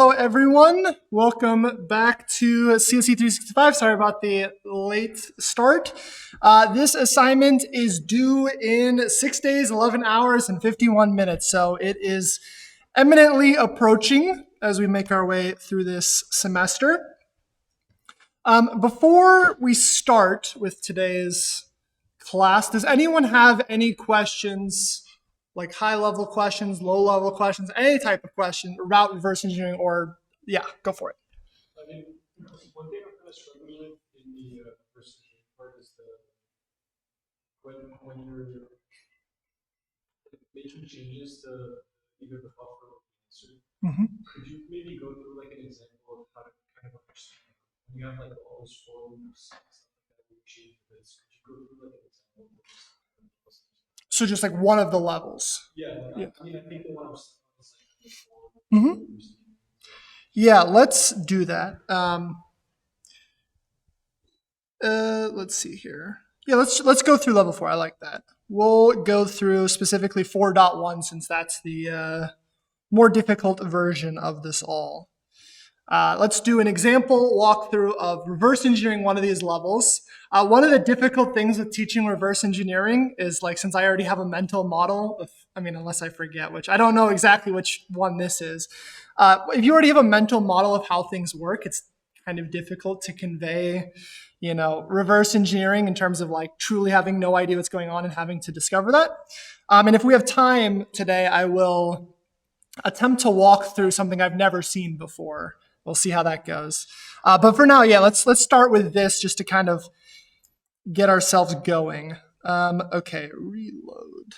Hello, everyone. Welcome back to CSE365. Sorry about the late start. This assignment is due in 6 days, 11 hours, and 51 minutes. So it is eminently approaching as we make our way through this semester. Before we start with today's class, does anyone have any questions, like high-level questions, low-level questions, any type of question about reverse engineering? Or yeah, go for it. I mean, one thing I'm kind of struggling with in the reverse engineering part is when you're making changes to either the buffer or the answer. Could you maybe go through like an example of how to kind of understand when you have like all those for loops and stuff like that when you change this? Could you go through like an example of this? So just like one of the levels. Yeah, I mean, I think the one I was like Yeah, let's do that. Let's see here. Yeah, let's go through level 4. I like that. We'll go through specifically 4.1 since that's the more difficult version of this all. Let's do an example walkthrough of reverse engineering one of these levels. One of the difficult things with teaching reverse engineering is, like, since I already have a mental model of, unless I forget, which I don't know exactly which one this is. If you already have a mental model of how things work, it's kind of difficult to convey, reverse engineering in terms of like truly having no idea what's going on and having to discover that. And if we have time today, I will attempt to walk through something I've never seen before. We'll see how that goes. But for now, yeah, let's start with this just to kind of get ourselves going. Okay, reload.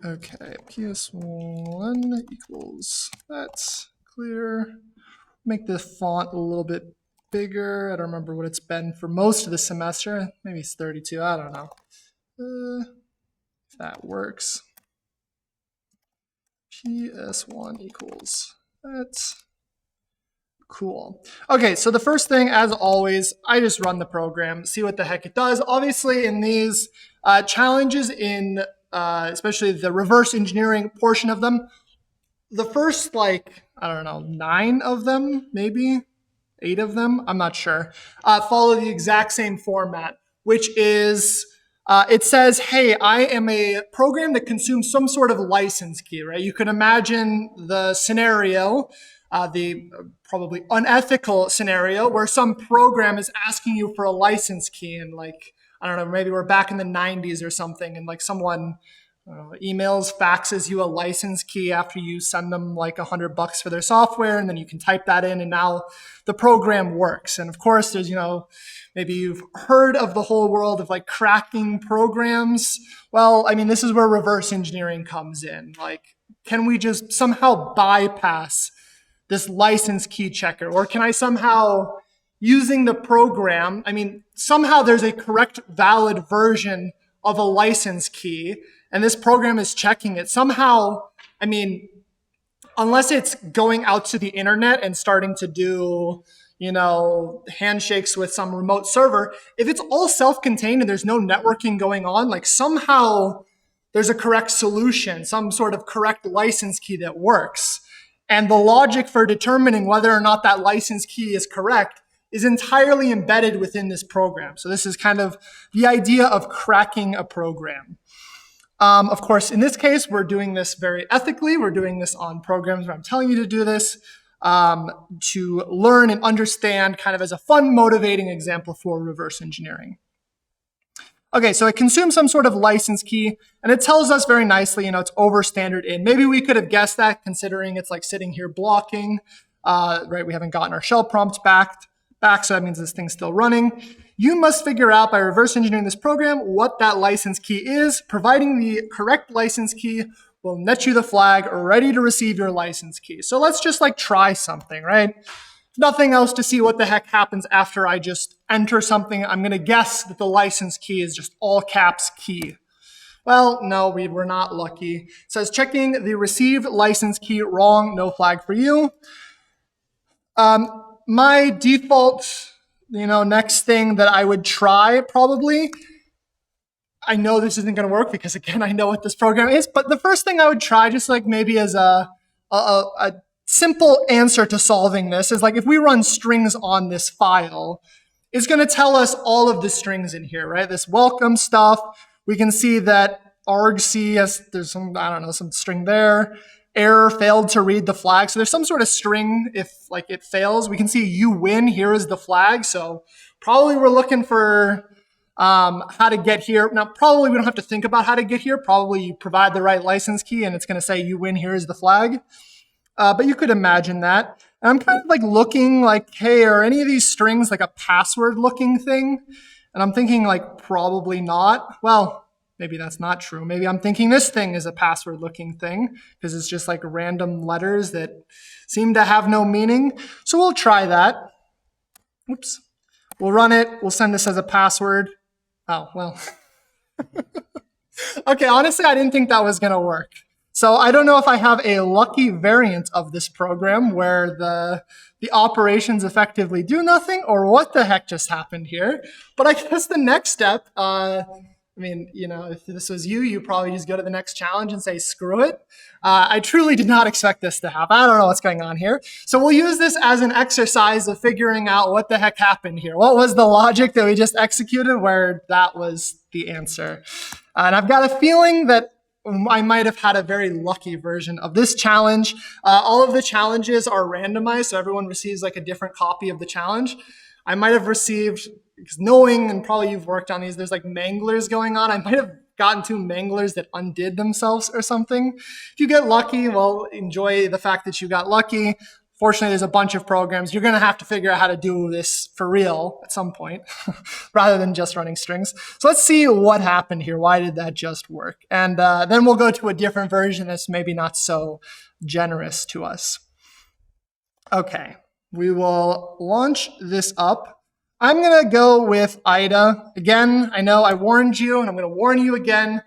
Okay, PS1 equals, that's clear. Make the font a little bit bigger. I don't remember what it's been for most of the semester. Maybe it's 32, I don't know. If that works. PS1 equals, that's cool. Okay, so the first thing, as always, I just run the program, see what the heck it does. Obviously, in these challenges, in especially the reverse engineering portion of them, the first, 9 of them, maybe 8 of them, I'm not sure, follow the exact same format, which is it says, hey, I am a program that consumes some sort of license key, right? You can imagine the scenario, the probably unethical scenario where some program is asking you for a license key, and I don't know, maybe we're back in the 90s or something, and someone emails, faxes you a license key after you send them $100 for their software, and then you can type that in, and now the program works. And of course, there's, maybe you've heard of the whole world of cracking programs. Well, this is where reverse engineering comes in. Can we just somehow bypass this license key checker? Or can I somehow, using the program, somehow there's a correct, valid version of a license key, and this program is checking it. Somehow, unless it's going out to the internet and starting to do, handshakes with some remote server, if it's all self-contained and there's no networking going on, somehow there's a correct solution, some sort of correct license key that works. And the logic for determining whether or not that license key is correct is entirely embedded within this program. So this is kind of the idea of cracking a program. Of course, in this case, we're doing this very ethically. We're doing this on programs where I'm telling you to do this to learn and understand, kind of as a fun, motivating example for reverse engineering. Okay, so it consumes some sort of license key, and it tells us very nicely, it's over standard in. Maybe we could have guessed that, considering it's sitting here blocking, right? We haven't gotten our shell prompts back, so that means this thing's still running. You must figure out by reverse engineering this program what that license key is. Providing the correct license key will net you the flag ready to receive your license key. So let's just try something, right? Nothing else to see what the heck happens after I just enter something. I'm going to guess that the license key is just all caps key. Well, no, we were not lucky. It says checking the received license key wrong, no flag for you. My default, next thing that I would try probably I know this isn't going to work because, again, I know what this program is. But the first thing I would try, just like maybe as a simple answer to solving this, is like if we run strings on this file, it's going to tell us all of the strings in here, right? This welcome stuff. We can see that argc there's some, I don't know, some string there. Error, failed to read the flag. So there's some sort of string if like it fails. We can see you win. Here is the flag. So probably we're looking for how to get here. Now, probably we don't have to think about how to get here. Probably you provide the right license key and it's going to say you win. Here is the flag. But you could imagine that. And I'm kind of like looking like, hey, are any of these strings like a password looking thing? And I'm thinking like probably not. Well, maybe that's not true. Maybe I'm thinking this thing is a password looking thing because it's just like random letters that seem to have no meaning. So we'll try that. Oops. We'll run it. We'll send this as a password. Oh, well. Okay, honestly, I didn't think that was going to work. So I don't know if I have a lucky variant of this program where the operations effectively do nothing or what the heck just happened here. But I guess the next step, I mean, you know, if this was you, you probably just go to the next challenge and say, screw it. I truly did not expect this to happen. I don't know what's going on here. So we'll use this as an exercise of figuring out what the heck happened here. What was the logic that we just executed where that was the answer? And I've got a feeling that I might have had a very lucky version of this challenge. All of the challenges are randomized, so everyone receives like a different copy of the challenge. I might have received, because knowing, and probably you've worked on these, there's like manglers going on. I might have gotten 2 manglers that undid themselves or something. If you get lucky, well, enjoy the fact that you got lucky. Fortunately, there's a bunch of programs. You're going to have to figure out how to do this for real at some point rather than just running strings. So let's see what happened here. Why did that just work? And then we'll go to a different version that's maybe not so generous to us. Okay, we will launch this up. I'm going to go with IDA. Again, I know I warned you, and I'm going to warn you again.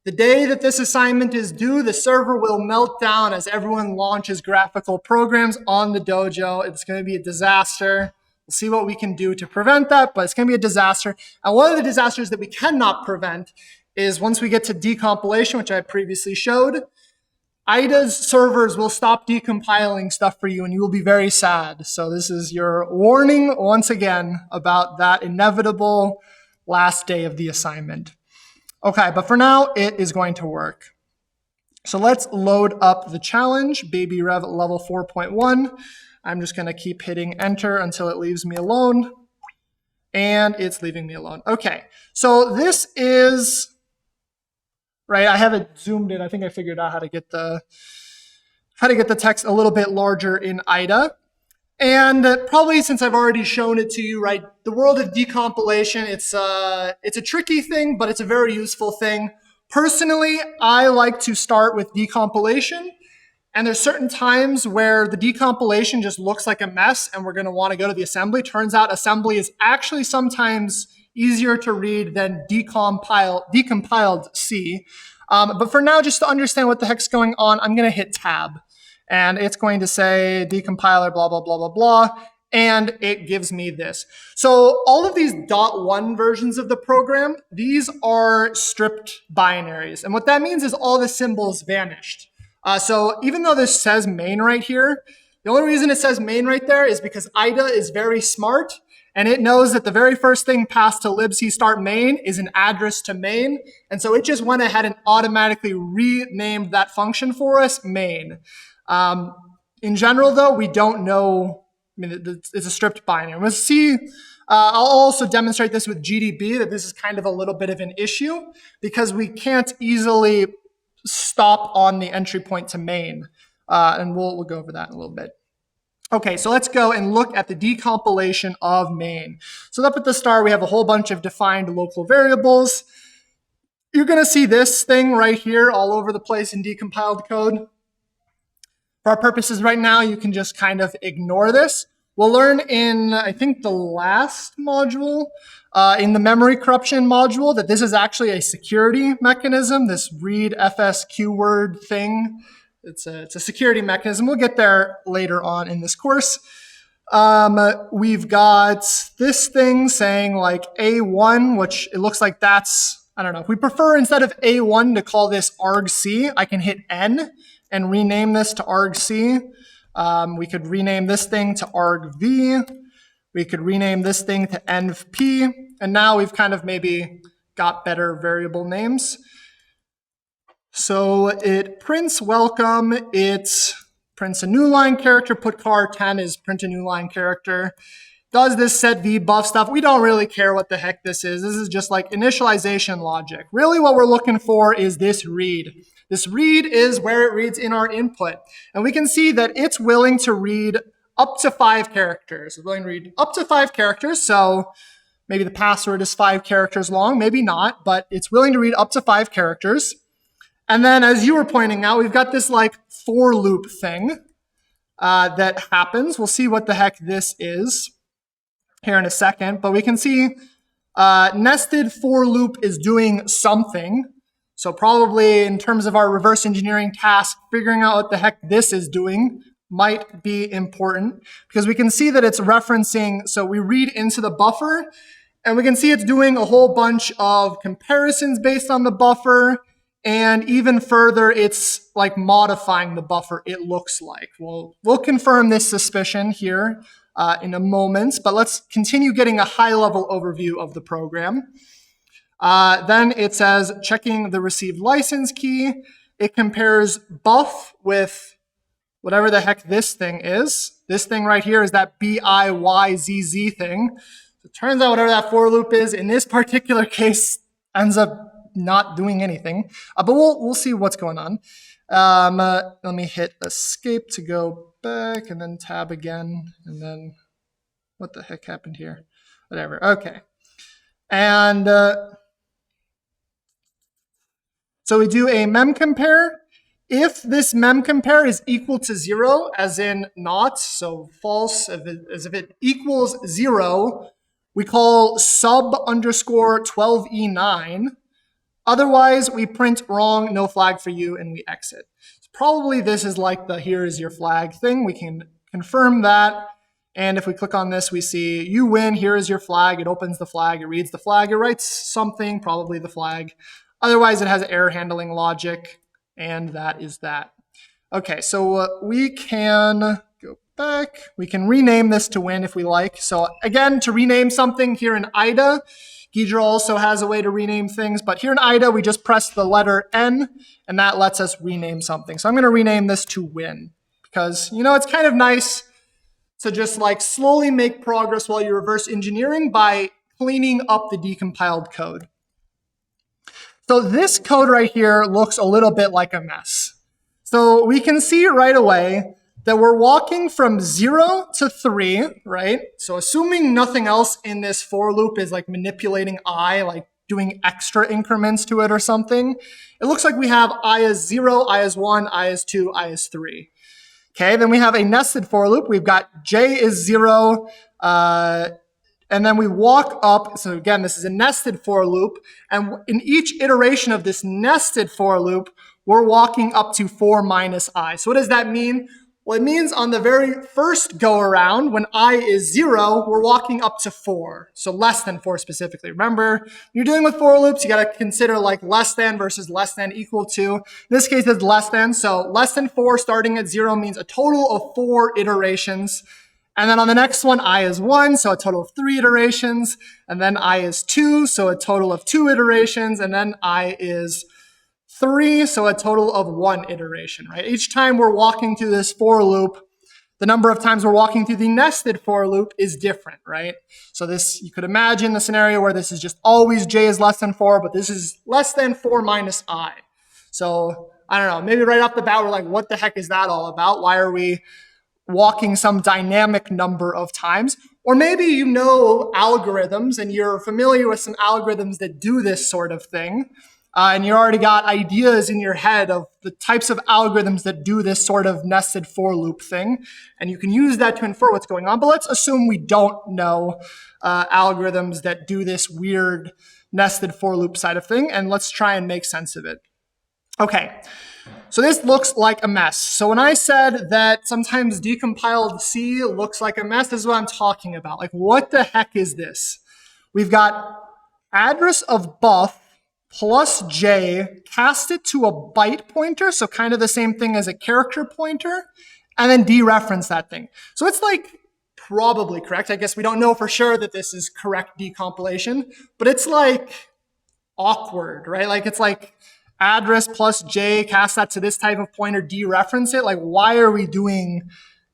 The day that this assignment is due, the server will melt down as everyone launches graphical programs on the dojo. It's going to be a disaster. We'll see what we can do to prevent that, but it's going to be a disaster. And one of the disasters that we cannot prevent is once we get to decompilation, which I previously showed, IDA's servers will stop decompiling stuff for you, and you will be very sad. So this is your warning once again about that inevitable last day of the assignment. Okay, but for now, it is going to work. So let's load up the challenge, Baby Rev level 4.1. I'm just going to keep hitting enter until it leaves me alone. And it's leaving me alone. Okay, so this is, right, I have it zoomed in. I think I figured out how to get the text a little bit larger in IDA. And probably since I've already shown it to you, right, the world of decompilation, it's a tricky thing, but it's a very useful thing. Personally, I like to start with decompilation. And there's certain times where the decompilation just looks like a mess and we're going to want to go to the assembly. Turns out assembly is actually sometimes easier to read than decompiled C. But for now, just to understand what the heck's going on, I'm going to hit tab. And it's going to say decompiler, blah, blah, blah, blah, blah. And it gives me this. So all of these .1 versions of the program, these are stripped binaries. And what that means is all the symbols vanished. So even though this says main right here, the only reason it says main right there is because IDA is very smart. And it knows that the very first thing passed to libc start main is an address to main. And so it just went ahead and automatically renamed that function for us main. In general, though, we don't know. I mean, it's a stripped binary. We'll see. I'll also demonstrate this with GDB, that this is kind of a little bit of an issue because we can't easily stop on the entry point to main. And we'll go over that in a little bit. Okay, so let's go and look at the decompilation of main. So up at the start, we have a whole bunch of defined local variables. You're going to see this thing right here all over the place in decompiled code. For our purposes right now, you can just kind of ignore this. We'll learn in, I think, the last module, in the memory corruption module, that this is actually a security mechanism, this read fs keyword thing. It's a security mechanism. We'll get there later on in this course. We've got this thing saying like A1, which it looks like that's I don't know, if we prefer instead of A1 to call this argc, I can hit N and rename this to argc. We could rename this thing to argv. We could rename this thing to envp. And now we've kind of maybe got better variable names. So it prints welcome, it prints a new line character, put car 10 is print a new line character. Does this set v buff stuff? We don't really care what the heck this is. This is just like initialization logic. Really what we're looking for is this read. This read is where it reads in our input. And we can see that it's willing to read up to 5 characters. It's willing to read up to 5 characters. So maybe the password is 5 characters long, maybe not, but it's willing to read up to 5 characters. And then as you were pointing out, we've got this like for loop thing that happens. We'll see what the heck this is here in a second, but we can see nested for loop is doing something. So probably in terms of our reverse engineering task, figuring out what the heck this is doing might be important because we can see that it's referencing, so we read into the buffer and we can see it's doing a whole bunch of comparisons based on the buffer. And even further, it's like modifying the buffer, it looks like. We'll confirm this suspicion here in a moment, but let's continue getting a high-level overview of the program. Then it says, checking the received license key. It compares buff with whatever the heck this thing is. This thing right here is that BIYZZ thing. So it turns out whatever that for loop is, in this particular case, ends up not doing anything, but we'll see what's going on. Let me hit escape to go back and then tab again. And then what the heck happened here? Whatever. Okay. And so we do a mem compare. If this mem compare is equal to 0, as in not, so false, as if it equals 0, we call sub underscore 12E9. Otherwise, we print wrong, no flag for you, and we exit. So probably this is like the here is your flag thing. We can confirm that. And if we click on this, we see you win, here is your flag. It opens the flag, it reads the flag, it writes something, probably the flag. Otherwise, it has error handling logic, and that is that. Okay, so we can go back. We can rename this to win if we like. So again, to rename something here in IDA, Ghidra also has a way to rename things, but here in IDA, we just press the letter N, and that lets us rename something. So I'm going to rename this to win because, you know, it's kind of nice to just like slowly make progress while you're reverse engineering by cleaning up the decompiled code. So this code right here looks a little bit like a mess. So we can see right away that we're walking from 0 to 3, right? So assuming nothing else in this for loop is like manipulating I, like doing extra increments to it or something, it looks like we have I as 0, I as 1, I as 2, I as 3. Okay, then we have a nested for loop. We've got J is 0, and then we walk up. So again, this is a nested for loop. And in each iteration of this nested for loop, we're walking up to 4 minus I. So what does that mean? Well, it means on the very first go around, when I is 0, we're walking up to 4. So less than 4 specifically. Remember, when you're dealing with for loops, you got to consider like less than versus less than equal to. In this case, it's less than. So less than 4 starting at 0 means a total of 4 iterations. And then on the next one, I is 1, so a total of 3 iterations. And then I is 2, so a total of 2 iterations. And then I is 3, so a total of 1 iteration, right? Each time we're walking through this for loop, the number of times we're walking through the nested for loop is different, right? So this, you could imagine the scenario where this is just always J is less than 4, but this is less than 4 minus I. So I don't know, maybe right off the bat, we're like, what the heck is that all about? Why are we walking some dynamic number of times? Or maybe you know algorithms and you're familiar with some algorithms that do this sort of thing. And you already got ideas in your head of the types of algorithms that do this sort of nested for loop thing. And you can use that to infer what's going on. But let's assume we don't know algorithms that do this weird nested for loop side of thing. And let's try and make sense of it. Okay, so this looks like a mess. So when I said that sometimes decompiled C looks like a mess, this is what I'm talking about. Like, what the heck is this? We've got address of buff plus j, cast it to a byte pointer, so kind of the same thing as a character pointer, and then dereference that thing. So it's like probably correct. I guess we don't know for sure that this is correct decompilation, but it's like awkward, right? Like it's like address plus j, cast that to this type of pointer, dereference it. Like, why are we doing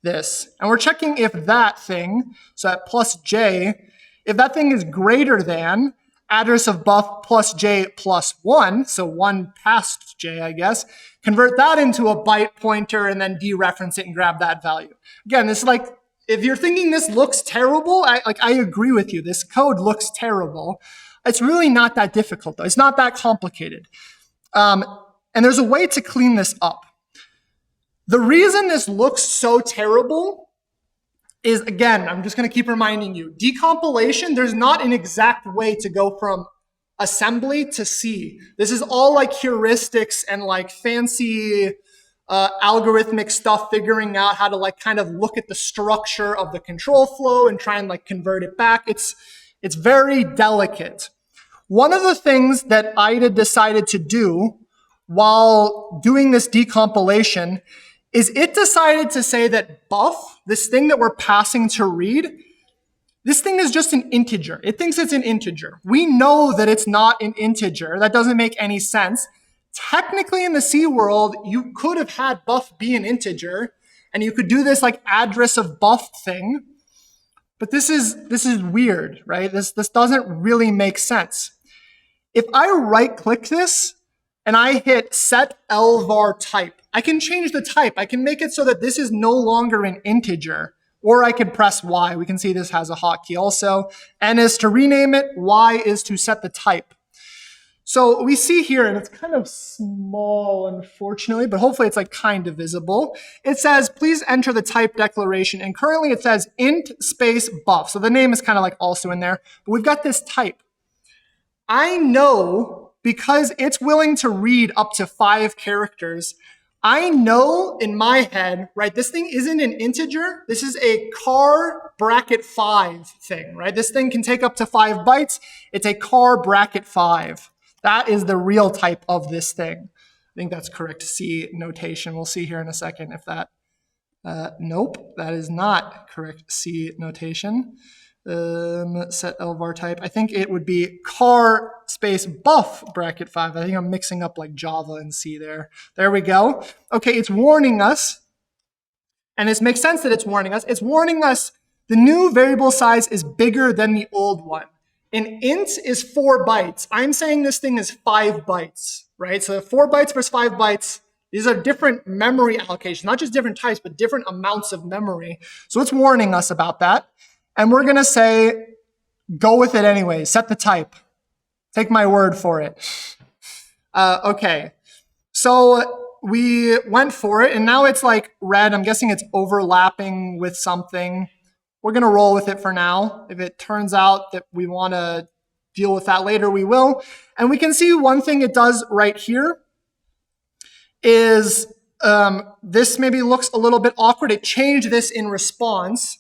this? And we're checking if that thing, so at plus j, if that thing is greater than address of buff plus j plus 1, so 1 past j, I guess, convert that into a byte pointer and then dereference it and grab that value. Again, this is like, if you're thinking this looks terrible, I agree with you. This code looks terrible. It's really not that difficult, though. It's not that complicated. And there's a way to clean this up. The reason this looks so terrible is, again, I'm just going to keep reminding you, decompilation, there's not an exact way to go from assembly to C. This is all like heuristics and like fancy algorithmic stuff, figuring out how to like kind of look at the structure of the control flow and try and like convert it back. It's very delicate. One of the things that IDA decided to do while doing this decompilation is it decided to say that buff, this thing that we're passing to read, this thing is just an integer. It thinks it's an integer. We know that it's not an integer. That doesn't make any sense. Technically in the C world, you could have had buff be an integer, and you could do this like address of buff thing. But this is weird, right? This doesn't really make sense. If I right-click this and I hit set lvar type, I can change the type. I can make it so that this is no longer an integer, or I could press Y. We can see this has a hotkey also. N is to rename it, Y is to set the type. So we see here, and it's kind of small, unfortunately, but hopefully it's like kind of visible. It says, please enter the type declaration. And currently it says int space buff. So the name is kind of like also in there, but we've got this type. I know, because it's willing to read up to 5 characters, I know in my head, right, this thing isn't an integer. This is a char bracket 5 thing, right? This thing can take up to 5 bytes. It's a char bracket 5. That is the real type of this thing. I think that's correct C notation. We'll see here in a second if that, nope, that is not correct C notation. Set lvar type. I think it would be char space buff bracket 5. I think I'm mixing up like Java and C there. There we go. Okay, it's warning us, and this makes sense that it's warning us. It's warning us the new variable size is bigger than the old one. An int is 4 bytes. I'm saying this thing is 5 bytes, right? So 4 bytes versus 5 bytes, these are different memory allocations, not just different types, but different amounts of memory. So it's warning us about that. And we're going to say, go with it anyway. Set the type. Take my word for it. Okay. So we went for it, and now it's like red. I'm guessing it's overlapping with something. We're going to roll with it for now. If it turns out that we want to deal with that later, we will. And we can see one thing it does right here is this maybe looks a little bit awkward. It changed this in response.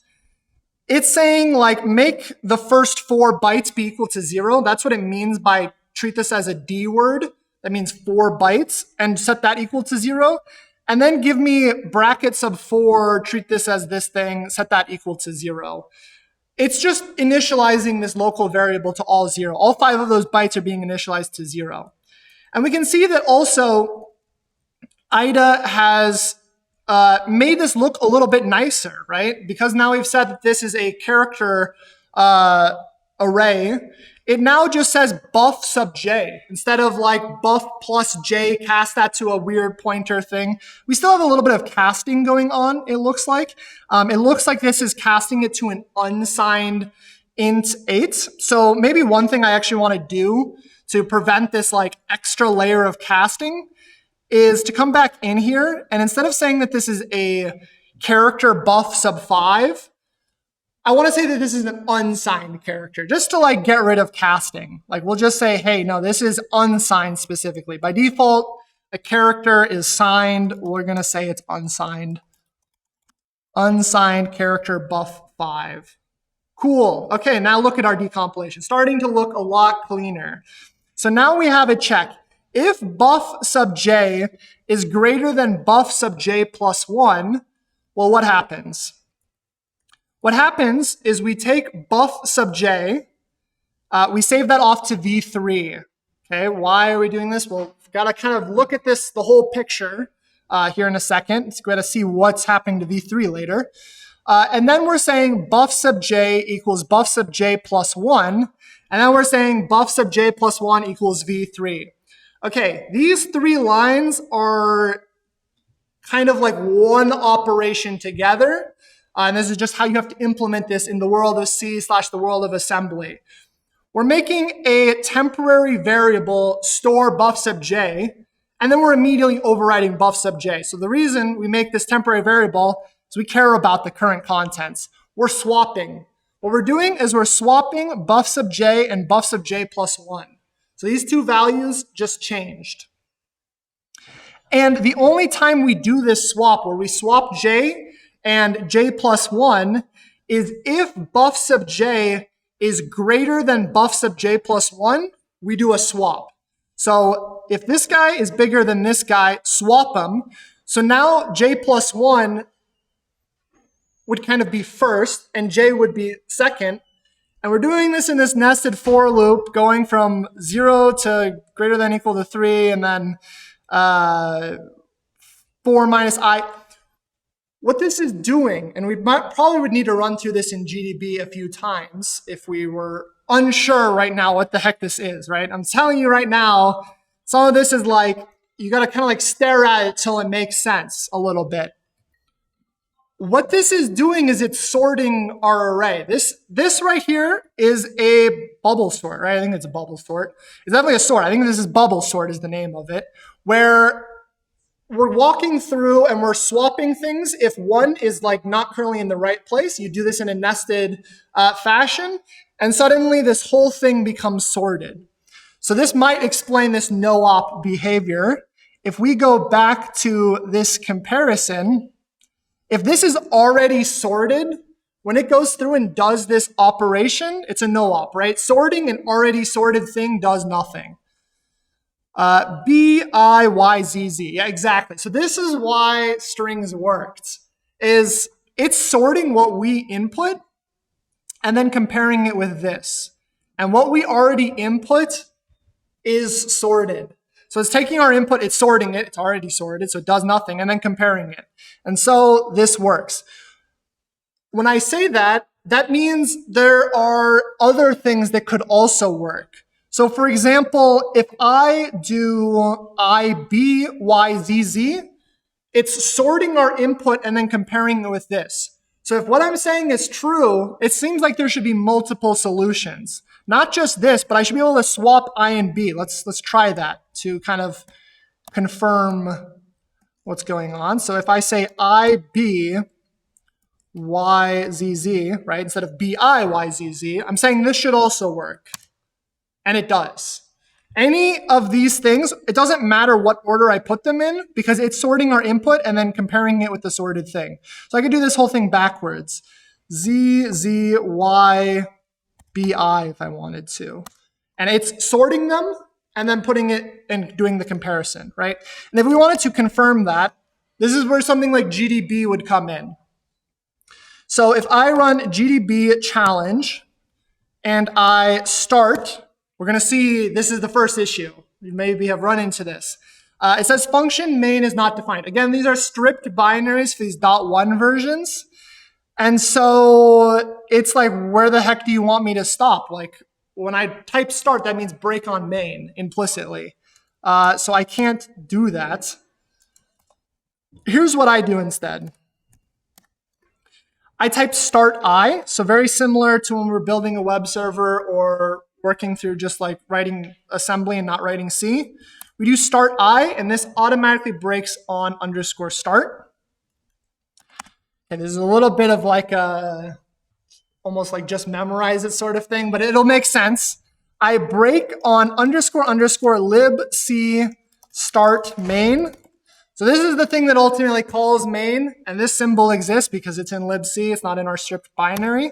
It's saying like make the first 4 bytes be equal to 0. That's what it means by treat this as a D word. That means 4 bytes and set that equal to 0. And then give me bracket sub 4, treat this as this thing, set that equal to 0. It's just initializing this local variable to all 0. All 5 of those bytes are being initialized to 0. And we can see that also IDA has made this look a little bit nicer, right? Because now we've said that this is a character array. It now just says buff sub j. Instead of like buff plus j, cast that to a weird pointer thing. We still have a little bit of casting going on, it looks like. It looks like this is casting it to an unsigned int 8. So maybe one thing I actually want to do to prevent this like extra layer of casting is to come back in here, and instead of saying that this is a character buff sub 5, I want to say that this is an unsigned character, just to like get rid of casting. Like we'll just say, hey, no, this is unsigned specifically. By default, a character is signed. We're going to say it's unsigned. Unsigned character buff 5. Cool. Okay, now look at our decompilation. Starting to look a lot cleaner. So now we have a check. If buff sub j is greater than buff sub j plus 1, well, what happens? What happens is we take buff sub j, we save that off to v3. Okay, why are we doing this? Well, we've got to kind of look at this, the whole picture here in a second. So we've got to see what's happening to v3 later. And then we're saying buff sub j equals buff sub j plus 1. And then we're saying buff sub j plus 1 equals v3. Okay, these three lines are kind of like one operation together. And this is just how you have to implement this in the world of C / the world of assembly. We're making a temporary variable store buff sub j, and then we're immediately overriding buff sub j. So the reason we make this temporary variable is we care about the current contents. We're swapping. What we're doing is we're swapping buff sub j and buff sub j plus 1. So these two values just changed. And the only time we do this swap, where we swap j and j plus 1, is if buff sub j is greater than buff sub j plus 1, we do a swap. So if this guy is bigger than this guy, swap them. So now j plus 1 would kind of be first, and j would be second. And we're doing this in this nested for loop, going from 0 to greater than equal to 3, and then 4 minus I. What this is doing, and we probably would need to run through this in GDB a few times if we were unsure right now what the heck this is, right? I'm telling you right now, some of this is like, you got to kind of like stare at it till it makes sense a little bit. What this is doing is it's sorting our array. This right here is a bubble sort, right? I think it's a bubble sort. It's definitely a sort. I think this is bubble sort is the name of it, where we're walking through and we're swapping things. If one is like not currently in the right place, you do this in a nested fashion, and suddenly this whole thing becomes sorted. So this might explain this no-op behavior. If we go back to this comparison, if this is already sorted, when it goes through and does this operation, it's a no-op, right? Sorting an already sorted thing does nothing. B, I, Y, Z, Z. Yeah, exactly. So this is why strings worked, is it's sorting what we input and then comparing it with this. And what we already input is sorted. So it's taking our input, it's sorting it, it's already sorted, so it does nothing, and then comparing it. And so this works. When I say that, that means there are other things that could also work. So for example, if I do I, B, Y, Z, Z, it's sorting our input and then comparing it with this. So if what I'm saying is true, it seems like there should be multiple solutions. Not just this, but I should be able to swap I and B. Let's try that to kind of confirm what's going on. So if I say I, B, Y, Z, Z, right, instead of B, I, Y, Z, Z, I'm saying this should also work. And it does. Any of these things, it doesn't matter what order I put them in because it's sorting our input and then comparing it with the sorted thing. So I could do this whole thing backwards. Z, Z, Y, B, I if I wanted to. And it's sorting them and then putting it and doing the comparison, right? And if we wanted to confirm that, this is where something like GDB would come in. So if I run GDB challenge and I start, we're going to see this is the first issue. You maybe have run into this. It says function main is not defined. Again, these are strict binaries for these .1 versions. And so it's like, where the heck do you want me to stop? Like when I type start, that means break on main implicitly. So I can't do that. Here's what I do instead. I type start I, so very similar to when we're building a web server or working through just like writing assembly and not writing C. We do start I, and this automatically breaks on underscore start. And this is a little bit of like a, almost like just memorize it sort of thing, but it'll make sense. I break on underscore underscore libc start main. So this is the thing that ultimately calls main, and this symbol exists because it's in libc, it's not in our strict binary.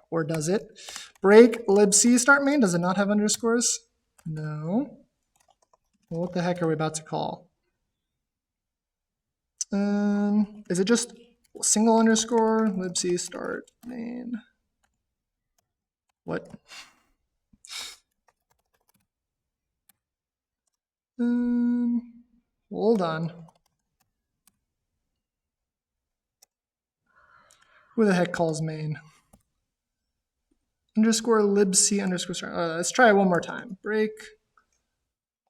Or does it? Break libc start main, does it not have underscores? No. Well, what the heck are we about to call? Is it just single underscore libc start main? What? Hold on. Who the heck calls main? Underscore libc underscore start. Let's try it one more time. Break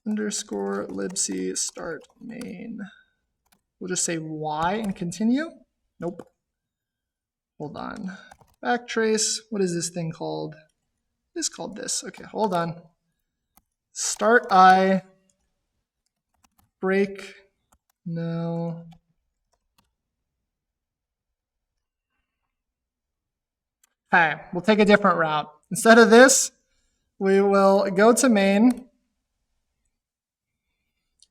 underscore libc start main. We'll just say y and continue. Nope. Hold on. Backtrace. What is this thing called? It's called this. Okay, hold on. Start I. Break. No. Okay, we'll take a different route. Instead of this, we will go to main.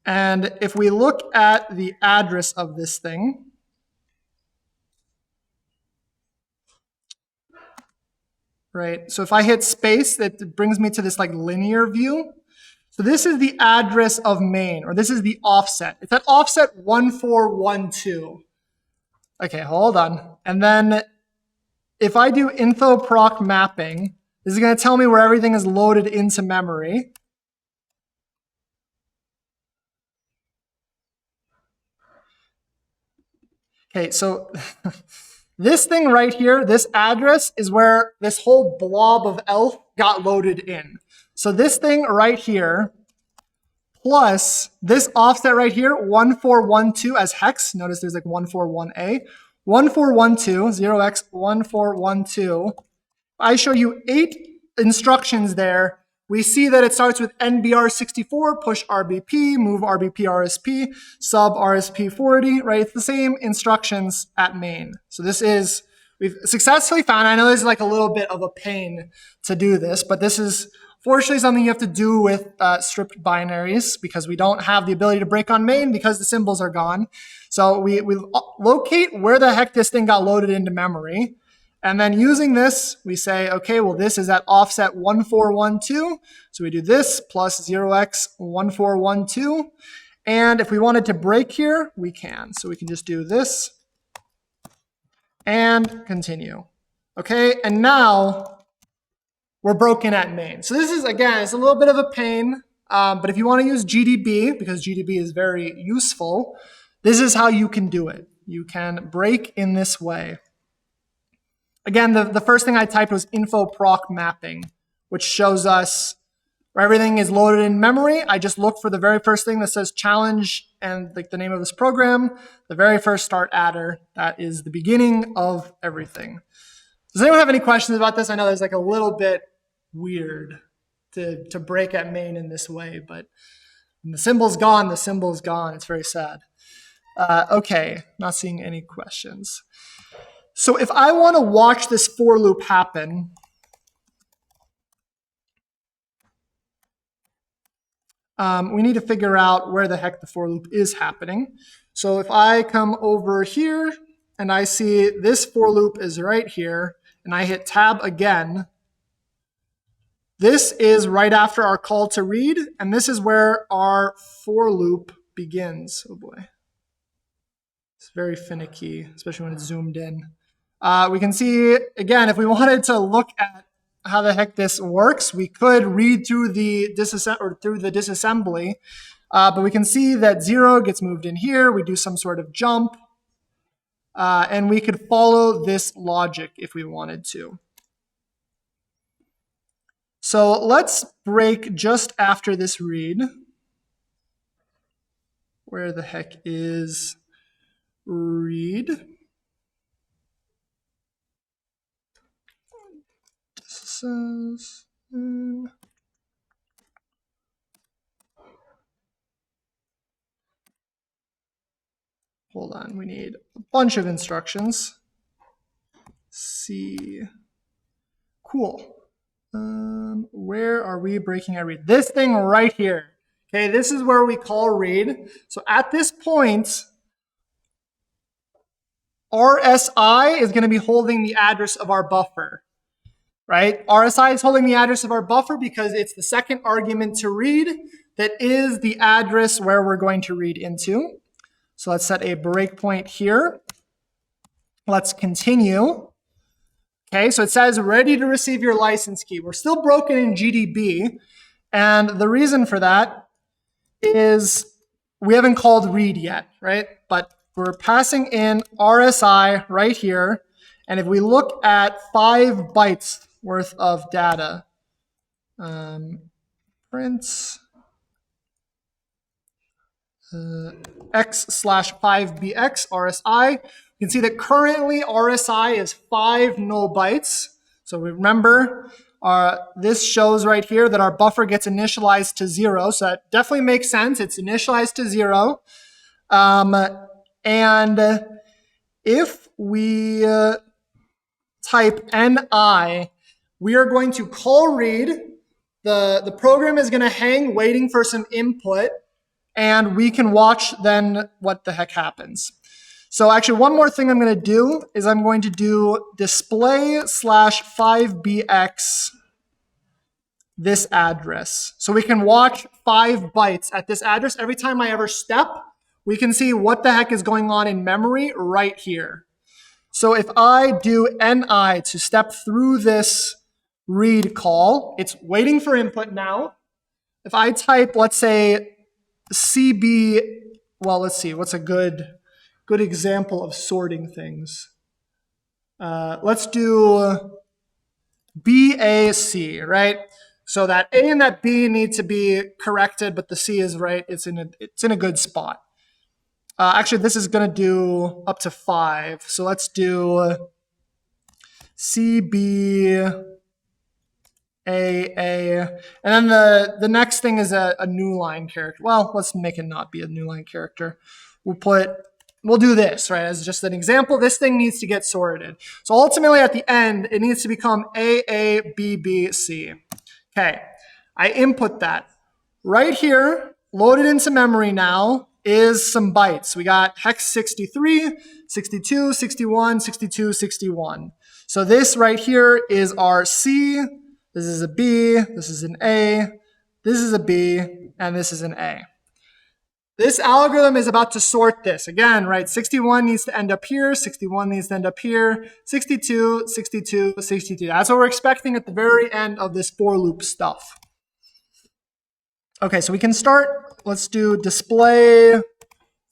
And if we look at the address of this thing, right? So if I hit space, that brings me to this like linear view. So this is the address of main, or this is the offset. It's at offset 1412. Okay, hold on. And then if I do info proc mapping, this is going to tell me where everything is loaded into memory. Okay, so this thing right here, this address is where this whole blob of ELF got loaded in. So this thing right here, plus this offset right here, 1412 as hex. Notice there's like 141A. 1412, 0x1412. I show you 8 instructions there. We see that it starts with NBR64, push RBP, move RBP RSP, sub RSP 40, right? It's the same instructions at main. So this is, we've successfully found, I know this is like a little bit of a pain to do this, but this is fortunately something you have to do with stripped binaries because we don't have the ability to break on main because the symbols are gone. So we locate where the heck this thing got loaded into memory. And then using this, we say, okay, well, this is at offset 1412. So we do this plus 0x1412. And if we wanted to break here, we can. So we can just do this and continue. Okay, and now we're broken at main. So this is, again, it's a little bit of a pain. But if you want to use GDB, because GDB is very useful, this is how you can do it. You can break in this way. Again, the first thing I typed was info proc mapping, which shows us where everything is loaded in memory. I just look for the very first thing that says challenge and like the name of this program, the very first start adder. That is the beginning of everything. Does anyone have any questions about this? I know there's like a little bit weird to break at main in this way, but when the symbol's gone, the symbol's gone. It's very sad. Okay, not seeing any questions. So if I want to watch this for loop happen, we need to figure out where the heck the for loop is happening. So if I come over here and I see this for loop is right here, and I hit tab again, this is right after our call to read, and this is where our for loop begins. Oh boy. It's very finicky, especially when it's zoomed in. We can see, again, if we wanted to look at how the heck this works, we could read through the disassembly, but we can see that 0 gets moved in here. We do some sort of jump, and we could follow this logic if we wanted to. So let's break just after this read. Where the heck is read? Hold on, we need a bunch of instructions. C. Cool. Where are we breaking at read? This thing right here. Okay, this is where we call read. So at this point, RSI is going to be holding the address of our buffer. right? RSI is holding the address of our buffer because it's the second argument to read that is the address where we're going to read into. So let's set a breakpoint here. Let's continue. Okay, so it says ready to receive your license key. We're still broken in GDB, and the reason for that is we haven't called read yet, right? But we're passing in RSI right here, and if we look at 5 bytes worth of data, print x/5bx RSI. You can see that currently RSI is 5 null bytes. So remember, this shows right here that our buffer gets initialized to 0. So that definitely makes sense. It's initialized to 0. And if we type ni, we are going to call read. The program is going to hang waiting for some input, and we can watch then what the heck happens. So actually one more thing I'm going to do is I'm going to do display/5bx this address. So we can watch 5 bytes at this address. Every time I ever step, we can see what the heck is going on in memory right here. So if I do ni to step through this read call, it's waiting for input now. If I type, let's say, CB, well, let's see, what's a good example of sorting things? Let's do BAC, right? So that A and that B need to be corrected, but the C is right. It's in a good spot. Actually, this is going to do up to 5. So let's do CB. And then the next thing is a new line character. Well, let's make it not be a new line character. We'll do this, right, as just an example. This thing needs to get sorted. So ultimately at the end, it needs to become AABBC. Okay, I input that. Right here, loaded into memory now, is some bytes. We got hex 63, 62, 61, 62, 61. So this right here is our C. This is a B, this is an A, this is a B, and this is an A. This algorithm is about to sort this. Again, right, 61 needs to end up here, 61 needs to end up here, 62, 62, 62. That's what we're expecting at the very end of this for loop stuff. Okay, so we can start. Let's do display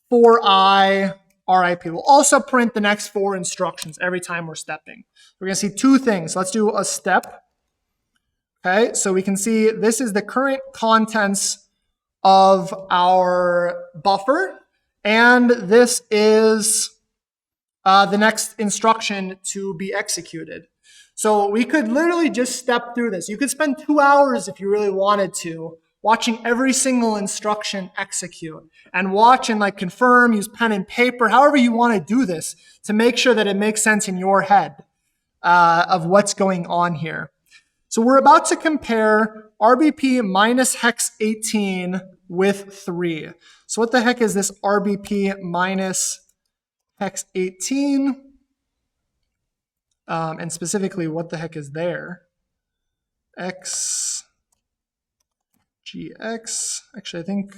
for I RIP. We'll also print the next 4 instructions every time we're stepping. We're going to see 2 things. Let's do a step. Okay, so we can see this is the current contents of our buffer, and this is the next instruction to be executed. So we could literally just step through this. You could spend 2 hours if you really wanted to, watching every single instruction execute, and watch and like confirm, use pen and paper, however you want to do this to make sure that it makes sense in your head of what's going on here. So we're about to compare RBP minus hex 18 with 3. So what the heck is this RBP minus hex 18? And specifically, what the heck is there? X, GX. Actually, I think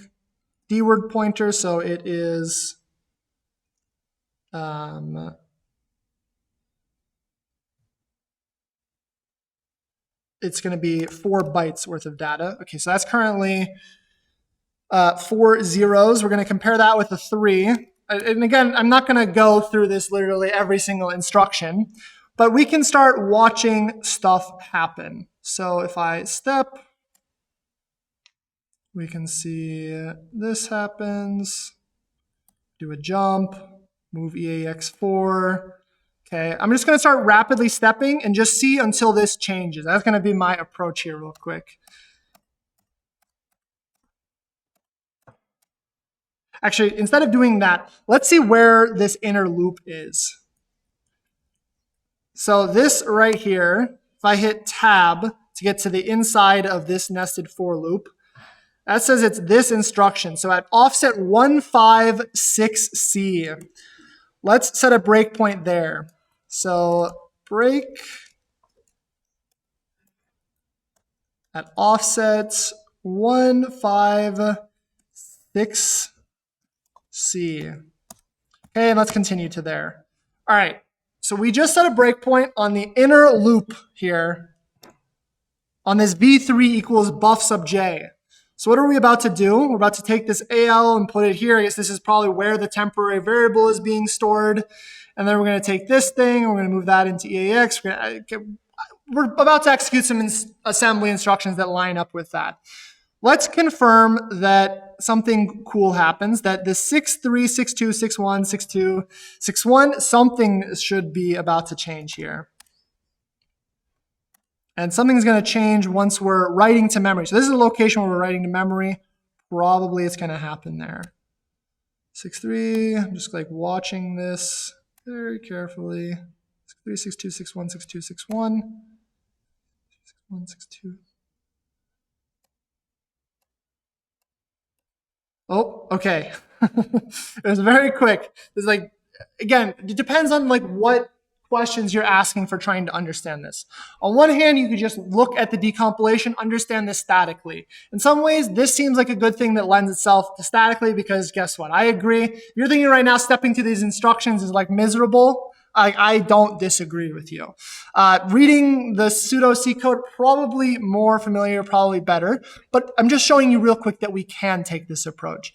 D word pointer, so it is it's going to be 4 bytes worth of data. Okay, so that's currently 4 zeros. We're going to compare that with a 3. And again, I'm not going to go through this literally every single instruction, but we can start watching stuff happen. So if I step, we can see this happens. Do a jump, move EAX4. Okay, I'm just going to start rapidly stepping and just see until this changes. That's going to be my approach here real quick. Actually, instead of doing that, let's see where this inner loop is. So this right here, if I hit tab to get to the inside of this nested for loop, that says it's this instruction. So at offset 156C, let's set a breakpoint there. So break at offset 156C. Okay, and let's continue to there. All right, so we just set a breakpoint on the inner loop here on this V3 equals buff sub J. So what are we about to do? We're about to take this AL and put it here. I guess this is probably where the temporary variable is being stored. And then we're going to take this thing, and we're going to move that into EAX. We're about to execute some assembly instructions that line up with that. Let's confirm that something cool happens, that this 63, 62, 61, 62, 61, something should be about to change here. And something's going to change once we're writing to memory. So this is a location where we're writing to memory. Probably it's going to happen there. 6.3, I'm just like watching this very carefully. 6.3, 6.2, 6.1, 6.2, 6.1. 6.1, 6.2. Oh, okay. It was very quick. It's like, again, it depends on like what questions you're asking for trying to understand this. On one hand, you could just look at the decompilation, understand this statically. In some ways, this seems like a good thing that lends itself to statically because guess what? I agree. If you're thinking right now stepping to these instructions is like miserable, I don't disagree with you. Reading the pseudo C code, probably more familiar, probably better, but I'm just showing you real quick that we can take this approach.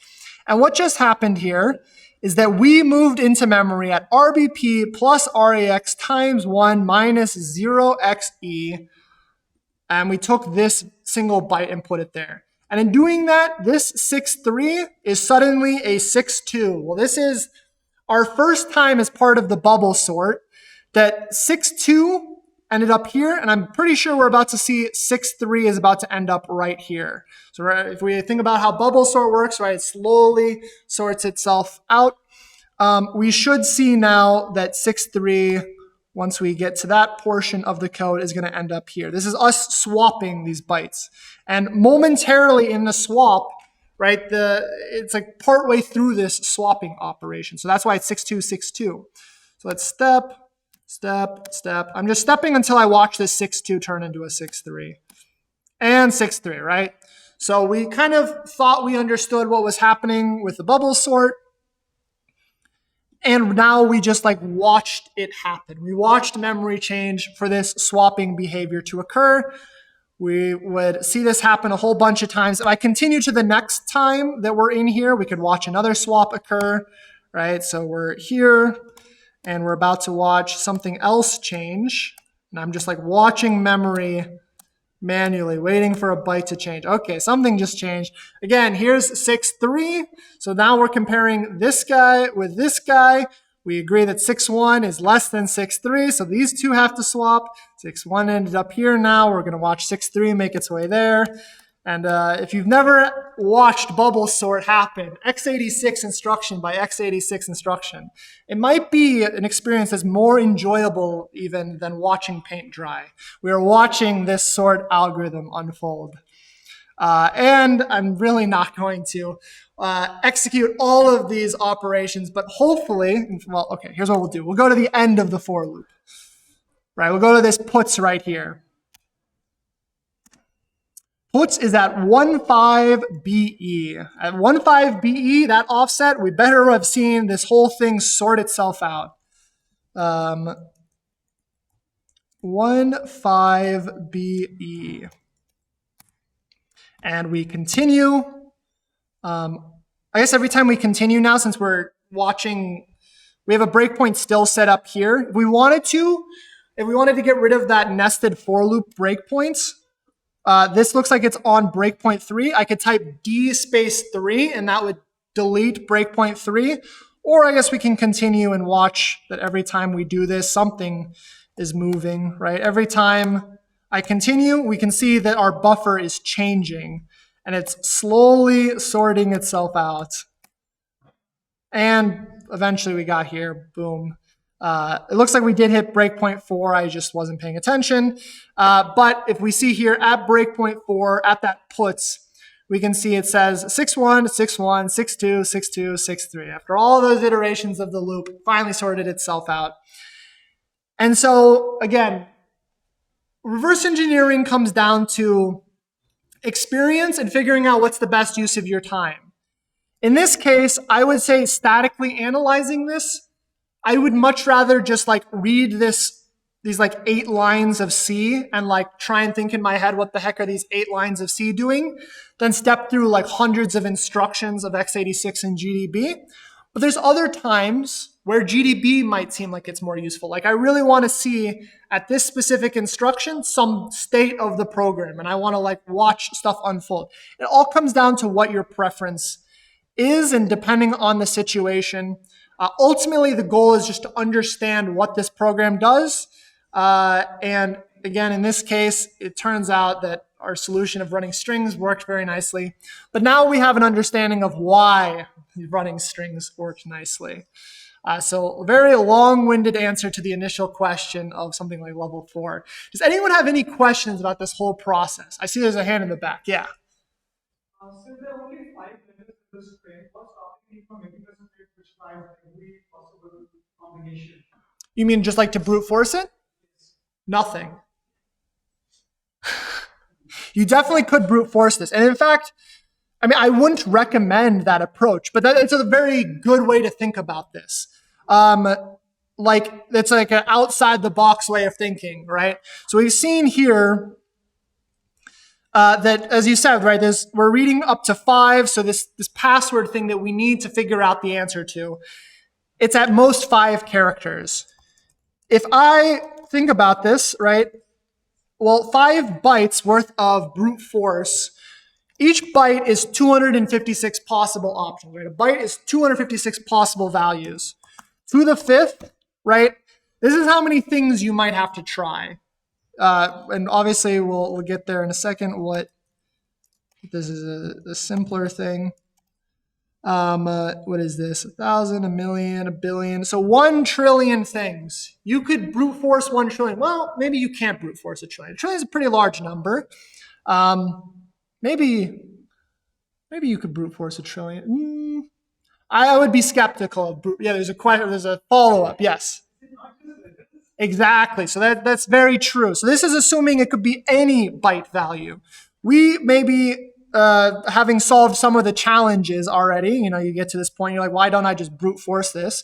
And what just happened here is that we moved into memory at RBP plus RAX times 1 minus 0xe, and we took this single byte and put it there. And in doing that, this 6.3 is suddenly a 6.2. Well, this is our first time as part of the bubble sort that 6.2 ended up here, and I'm pretty sure we're about to see 6.3 is about to end up right here. So if we think about how bubble sort works, right, it slowly sorts itself out. We should see now that 6.3, once we get to that portion of the code, is going to end up here. This is us swapping these bytes. And momentarily in the swap, right, it's like partway through this swapping operation. So that's why it's 6.2, 6.2. So let's step, step, step. I'm just stepping until I watch this 6.2 turn into a 6.3. And 6.3, right? So we kind of thought we understood what was happening with the bubble sort. And now we just like watched it happen. We watched memory change for this swapping behavior to occur. We would see this happen a whole bunch of times. If I continue to the next time that we're in here, we could watch another swap occur, right? So we're here and we're about to watch something else change. And I'm just like watching memory manually, waiting for a byte to change. Okay, something just changed. Again, here's 6.3. So now we're comparing this guy with this guy. We agree that 6.1 is less than 6.3, so these two have to swap. 6.1 ended up here now. We're going to watch 6.3 make its way there. And if you've never watched bubble sort happen, x86 instruction by x86 instruction, it might be an experience that's more enjoyable even than watching paint dry. We are watching this sort algorithm unfold. And I'm really not going to execute all of these operations, but hopefully, well, okay, here's what we'll do. We'll go to the end of the for loop, right? We'll go to this puts right here. Puts is at 15BE. At 15BE, that offset, we better have seen this whole thing sort itself out. 15BE. And we continue. I guess every time we continue now, since we're watching, we have a breakpoint still set up here. If we wanted to get rid of that nested for loop breakpoints, this looks like it's on breakpoint 3. I could type D space 3, and that would delete breakpoint 3. Or I guess we can continue and watch that every time we do this, something is moving, right? Every time I continue, we can see that our buffer is changing, and it's slowly sorting itself out. And eventually we got here, boom. It looks like we did hit breakpoint 4. I just wasn't paying attention. But if we see here at breakpoint 4, at that puts, we can see it says 6.1, 6.1, 6.2, 6.2, 6.3. After all those iterations of the loop, it finally sorted itself out. And so, again, reverse engineering comes down to experience and figuring out what's the best use of your time. In this case, I would say statically analyzing this, I would much rather just like read these like 8 lines of C and like try and think in my head what the heck are these 8 lines of C doing, than step through like hundreds of instructions of x86 and GDB. But there's other times where GDB might seem like it's more useful. Like I really want to see at this specific instruction some state of the program, and I want to like watch stuff unfold. It all comes down to what your preference is, and depending on the situation. Ultimately, the goal is just to understand what this program does. And again, in this case, it turns out that our solution of running strings worked very nicely. But now we have an understanding of why running strings worked nicely. So a very long-winded answer to the initial question of something like level 4. Does anyone have any questions about this whole process? I see there's a hand in the back. Yeah. So there are only 5 levels in this string. What's stopping me from making this string which tries every possible combination? You mean just like to brute force it? Nothing. You definitely could brute force this. And in fact, I mean, I wouldn't recommend that approach, but it's a very good way to think about this. Like it's like an outside the box way of thinking, right? So we've seen here that, as you said, right, we're reading up to 5. So this password thing that we need to figure out the answer to, it's at most 5 characters. If I think about this, right, well, 5 bytes worth of brute force. Each byte is 256 possible options, right? A byte is 256 possible values. To the 5th, right, this is how many things you might have to try. And obviously, we'll get there in a second. This is a simpler thing. What is this? 1,000, 1,000,000, 1,000,000,000. So 1 trillion things. You could brute force 1 trillion. Well, maybe you can't brute force a trillion. A trillion is a pretty large number. Maybe you could brute force a trillion. I would be skeptical of brute. Yeah, there's a follow-up. Yes. Exactly. So that's very true. So this is assuming it could be any byte value. We maybe having solved some of the challenges already, you get to this point, you're like, why don't I just brute force this?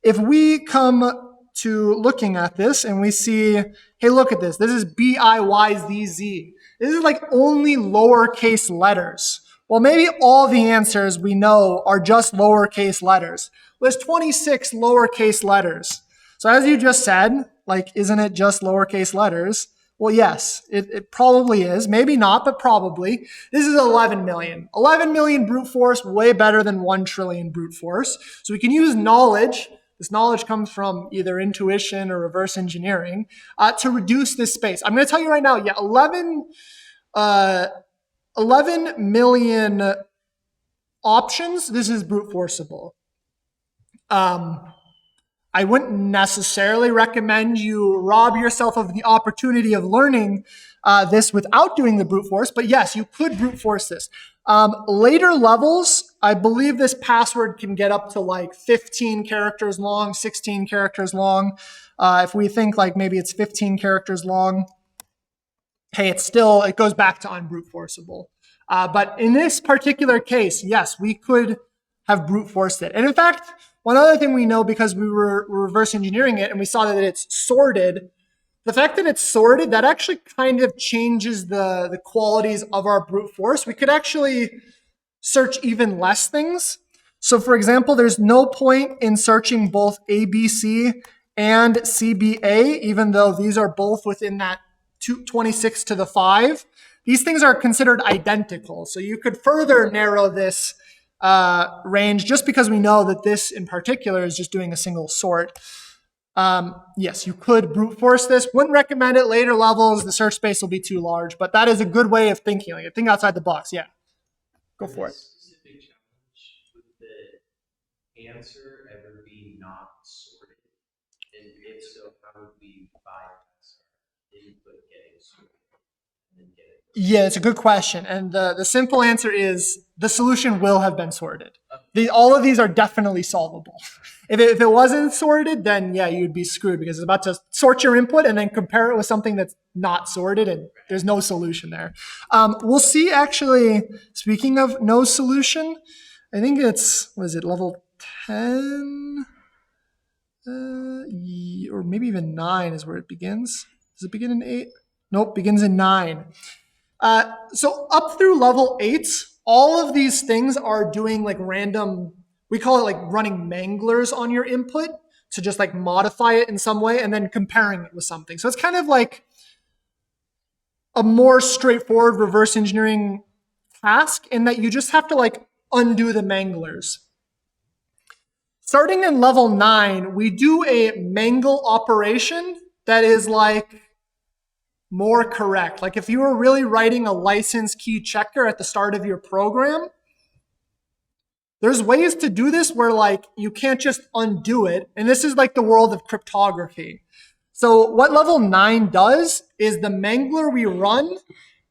If we come to looking at this and we see, hey, look at this. This is BIYZZ. This is like only lowercase letters. Well, maybe all the answers we know are just lowercase letters. There's 26 lowercase letters. So as you just said, like, isn't it just lowercase letters? Well, yes, it probably is. Maybe not, but probably. This is 11 million. 11 million brute force, way better than 1 trillion brute force. So we can use knowledge. This knowledge comes from either intuition or reverse engineering to reduce this space. I'm going to tell you right now, yeah, 11 million options, this is brute forceable. I wouldn't necessarily recommend you rob yourself of the opportunity of learning this without doing the brute force, but yes, you could brute force this. Later levels, I believe this password can get up to like 15 characters long, 16 characters long. If we think like maybe it's 15 characters long, hey, it goes back to unbrute forceable. But in this particular case, yes, we could have brute forced it. And in fact, one other thing we know, because we were reverse engineering it and we saw that it's sorted, the fact that it's sorted, that actually kind of changes the qualities of our brute force. We could actually search even less things. So for example, there's no point in searching both ABC and CBA, even though these are both within that 26 to the 5. These things are considered identical. So you could further narrow this range just because we know that this in particular is just doing a single sort. Yes, you could brute force this. Wouldn't recommend it. Later levels, the search space will be too large, but that is a good way of thinking. Like, think outside the box. Yeah, go for it. Specific challenge, would the answer ever be not sorted? And if so, how would we bypass our input getting sorted and then get it? Yeah, it's a good question. And the simple answer is the solution will have been sorted. All of these are definitely solvable. If it wasn't sorted, then yeah, you'd be screwed because it's about to sort your input and then compare it with something that's not sorted, and there's no solution there. We'll see actually, speaking of no solution, I think it's, what is it, level 10? Or maybe even 9 is where it begins. Does it begin in 8? Nope, begins in 9. So up through level 8, all of these things are doing like random, we call it like running manglers on your input to just like modify it in some way and then comparing it with something. So it's kind of like a more straightforward reverse engineering task in that you just have to like undo the manglers. Starting in level 9, we do a mangle operation that is like more correct. Like if you were really writing a license key checker at the start of your program, there's ways to do this where like you can't just undo it. And this is like the world of cryptography. So what level 9 does is the mangler we run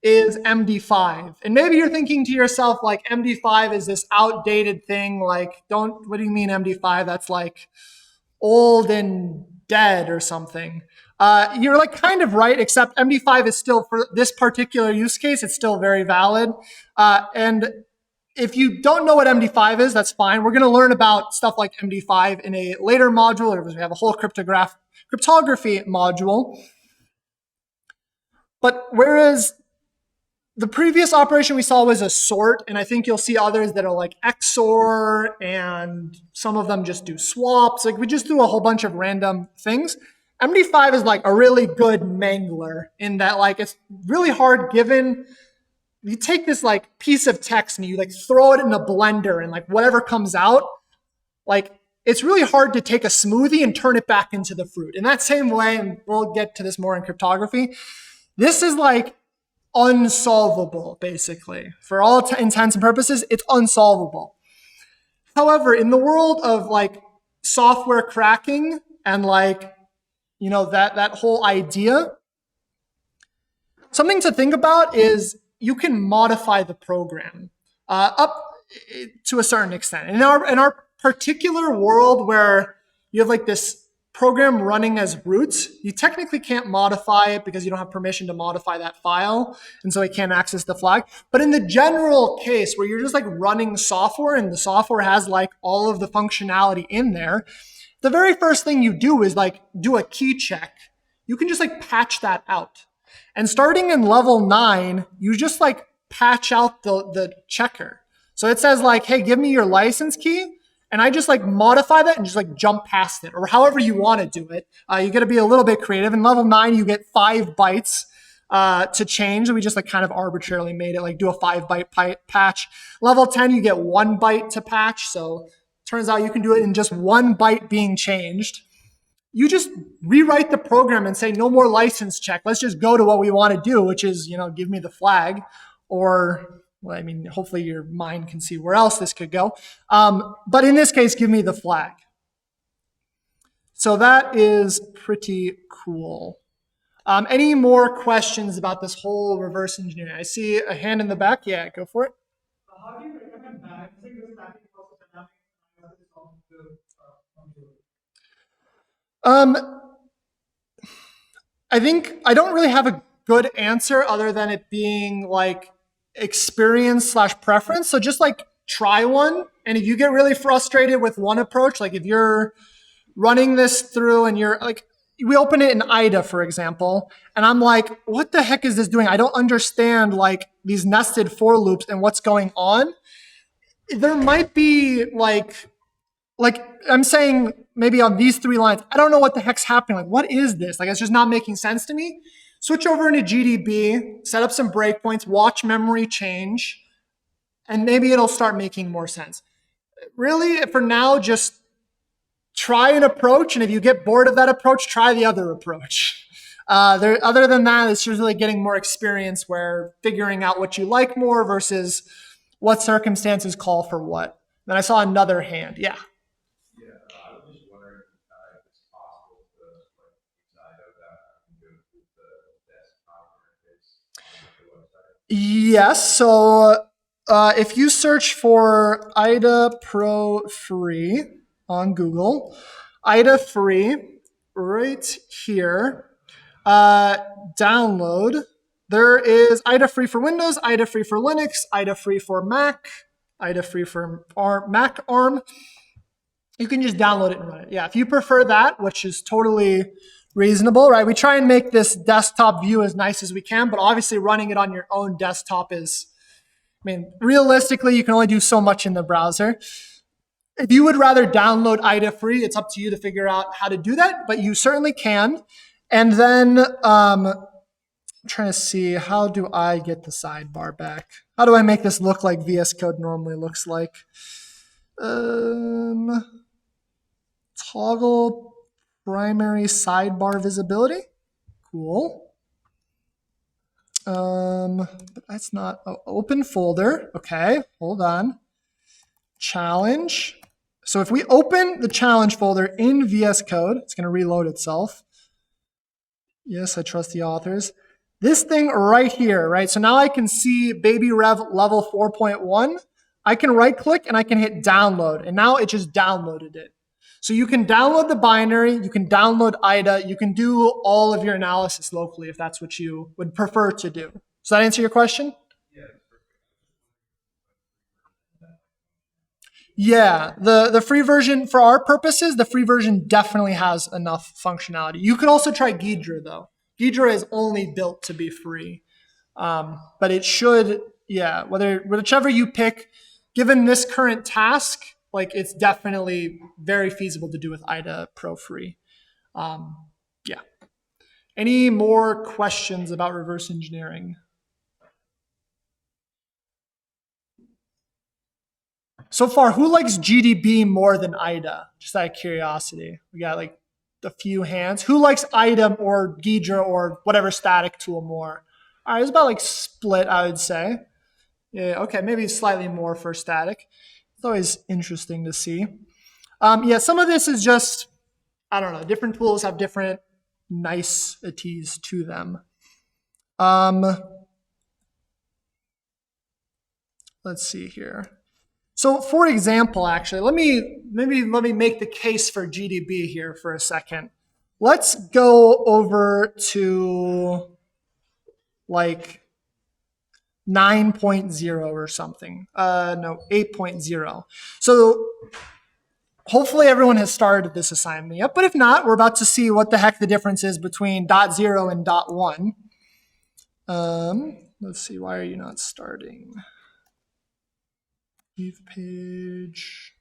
is MD5. And maybe you're thinking to yourself, like, MD5 is this outdated thing. Like, what do you mean MD5? That's like old and dead or something. You're like kind of right, except MD5 is still, for this particular use case, it's still very valid. And if you don't know what MD5 is, that's fine. We're going to learn about stuff like MD5 in a later module, or we have a whole cryptography module. But whereas the previous operation we saw was a sort, and I think you'll see others that are like XOR, and some of them just do swaps. Like we just do a whole bunch of random things. MD5 is like a really good mangler in that like it's really hard given you take this like piece of text and you like throw it in a blender and like whatever comes out, like it's really hard to take a smoothie and turn it back into the fruit. In that same way, and we'll get to this more in cryptography, this is like unsolvable, basically. For all intents and purposes, it's unsolvable. However, in the world of like software cracking and like, you know, that whole idea, something to think about is you can modify the program up to a certain extent. In our particular world where you have like this program running as root, you technically can't modify it because you don't have permission to modify that file, and so it can't access the flag. But in the general case where you're just like running software and the software has like all of the functionality in there, the very first thing you do is like do a key check. You can just like patch that out. And starting in level 9, you just like patch out the checker. So it says like, hey, give me your license key. And I just like modify that and just like jump past it, or however you want to do it. You got to be a little bit creative. In level 9, you get 5 bytes to change. We just like kind of arbitrarily made it like do a 5-byte patch. Level 10, you get 1 byte to patch. So turns out you can do it in just 1 byte being changed. You just rewrite the program and say no more license check. Let's just go to what we want to do, which is, you know, give me the flag, or well, I mean, hopefully your mind can see where else this could go. But in this case, give me the flag. So that is pretty cool. Any more questions about this whole reverse engineering? I see a hand in the back. Yeah, go for it. How do you recommend balancing the static process dynamics I think I don't really have a good answer other than it being like experience/preference. So just like try one. And if you get really frustrated with one approach, like if you're running this through and you're like, we open it in IDA, for example, and I'm like, what the heck is this doing? I don't understand like these nested for loops and what's going on. There might be like I'm saying maybe on these 3 lines, I don't know what the heck's happening. Like, what is this? Like, it's just not making sense to me. Switch over into GDB, set up some breakpoints, watch memory change, and maybe it'll start making more sense. Really, for now, just try an approach, and if you get bored of that approach, try the other approach. Other than that, it's just really getting more experience where figuring out what you like more versus what circumstances call for what. Then I saw another hand. Yeah. Yes. So if you search for IDA Pro Free, on Google. IDA free, right here. Download. There is IDA free for Windows, IDA free for Linux, IDA free for Mac, IDA free for Mac ARM. You can just download it and run it. Yeah, if you prefer that, which is totally reasonable, right? We try and make this desktop view as nice as we can, but obviously running it on your own desktop is, I mean, realistically, you can only do so much in the browser. If you would rather download IDA free, it's up to you to figure out how to do that, but you certainly can. And then I'm trying to see, how do I get the sidebar back? How do I make this look like VS Code normally looks like? Toggle primary sidebar visibility. Cool. But that's not open folder. Okay, hold on. Challenge. So if we open the challenge folder in VS Code, it's going to reload itself. Yes, I trust the authors. This thing right here, right? So now I can see Baby Rev level 4.1. I can right click and I can hit download. And now it just downloaded it. So you can download the binary, you can download IDA, you can do all of your analysis locally if that's what you would prefer to do. Does that answer your question? Yeah, the free version, for our purposes, the free version definitely has enough functionality. You could also try Ghidra though. Ghidra is only built to be free. But it should, yeah, whichever you pick, given this current task, like it's definitely very feasible to do with IDA Pro free. Yeah. Any more questions about reverse engineering? So far, who likes GDB more than IDA? Just out of curiosity. We got like a few hands. Who likes IDA or Ghidra or whatever static tool more? All right, it's about like split, I would say. Yeah, okay, maybe slightly more for static. It's always interesting to see. Yeah, some of this is just, I don't know, different tools have different niceties to them. Let's see here. So for example, actually, let me make the case for GDB here for a second. Let's go over to like 9.0 or something. No, 8.0. So hopefully everyone has started this assignment yet, but if not, we're about to see what the heck the difference is between .0 and .1. Let's see, why are you not starting? Leave page.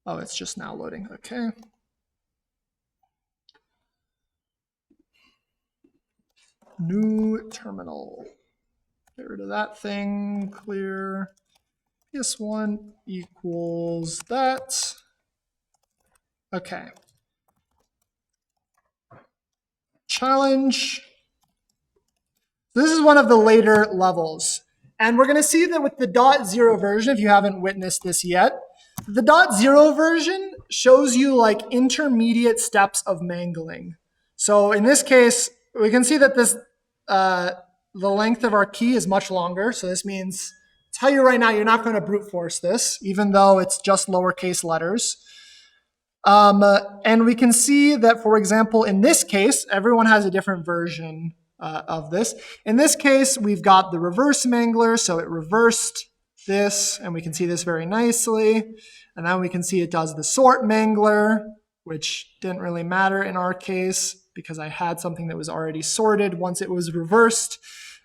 Oh, it's just now loading, okay. New terminal. Get rid of that thing, clear. PS1 equals that. Okay. Challenge. This is one of the later levels. And we're going to see that with the .0 version, if you haven't witnessed this yet, the .0 version shows you like intermediate steps of mangling. So in this case, we can see that this the length of our key is much longer. So this means, tell you right now, you're not going to brute force this, even though it's just lowercase letters. And we can see that, for example, in this case, everyone has a different version of this. In this case, we've got the reverse mangler, so it reversed this, and we can see this very nicely. And then we can see it does the sort mangler, which didn't really matter in our case because I had something that was already sorted once it was reversed.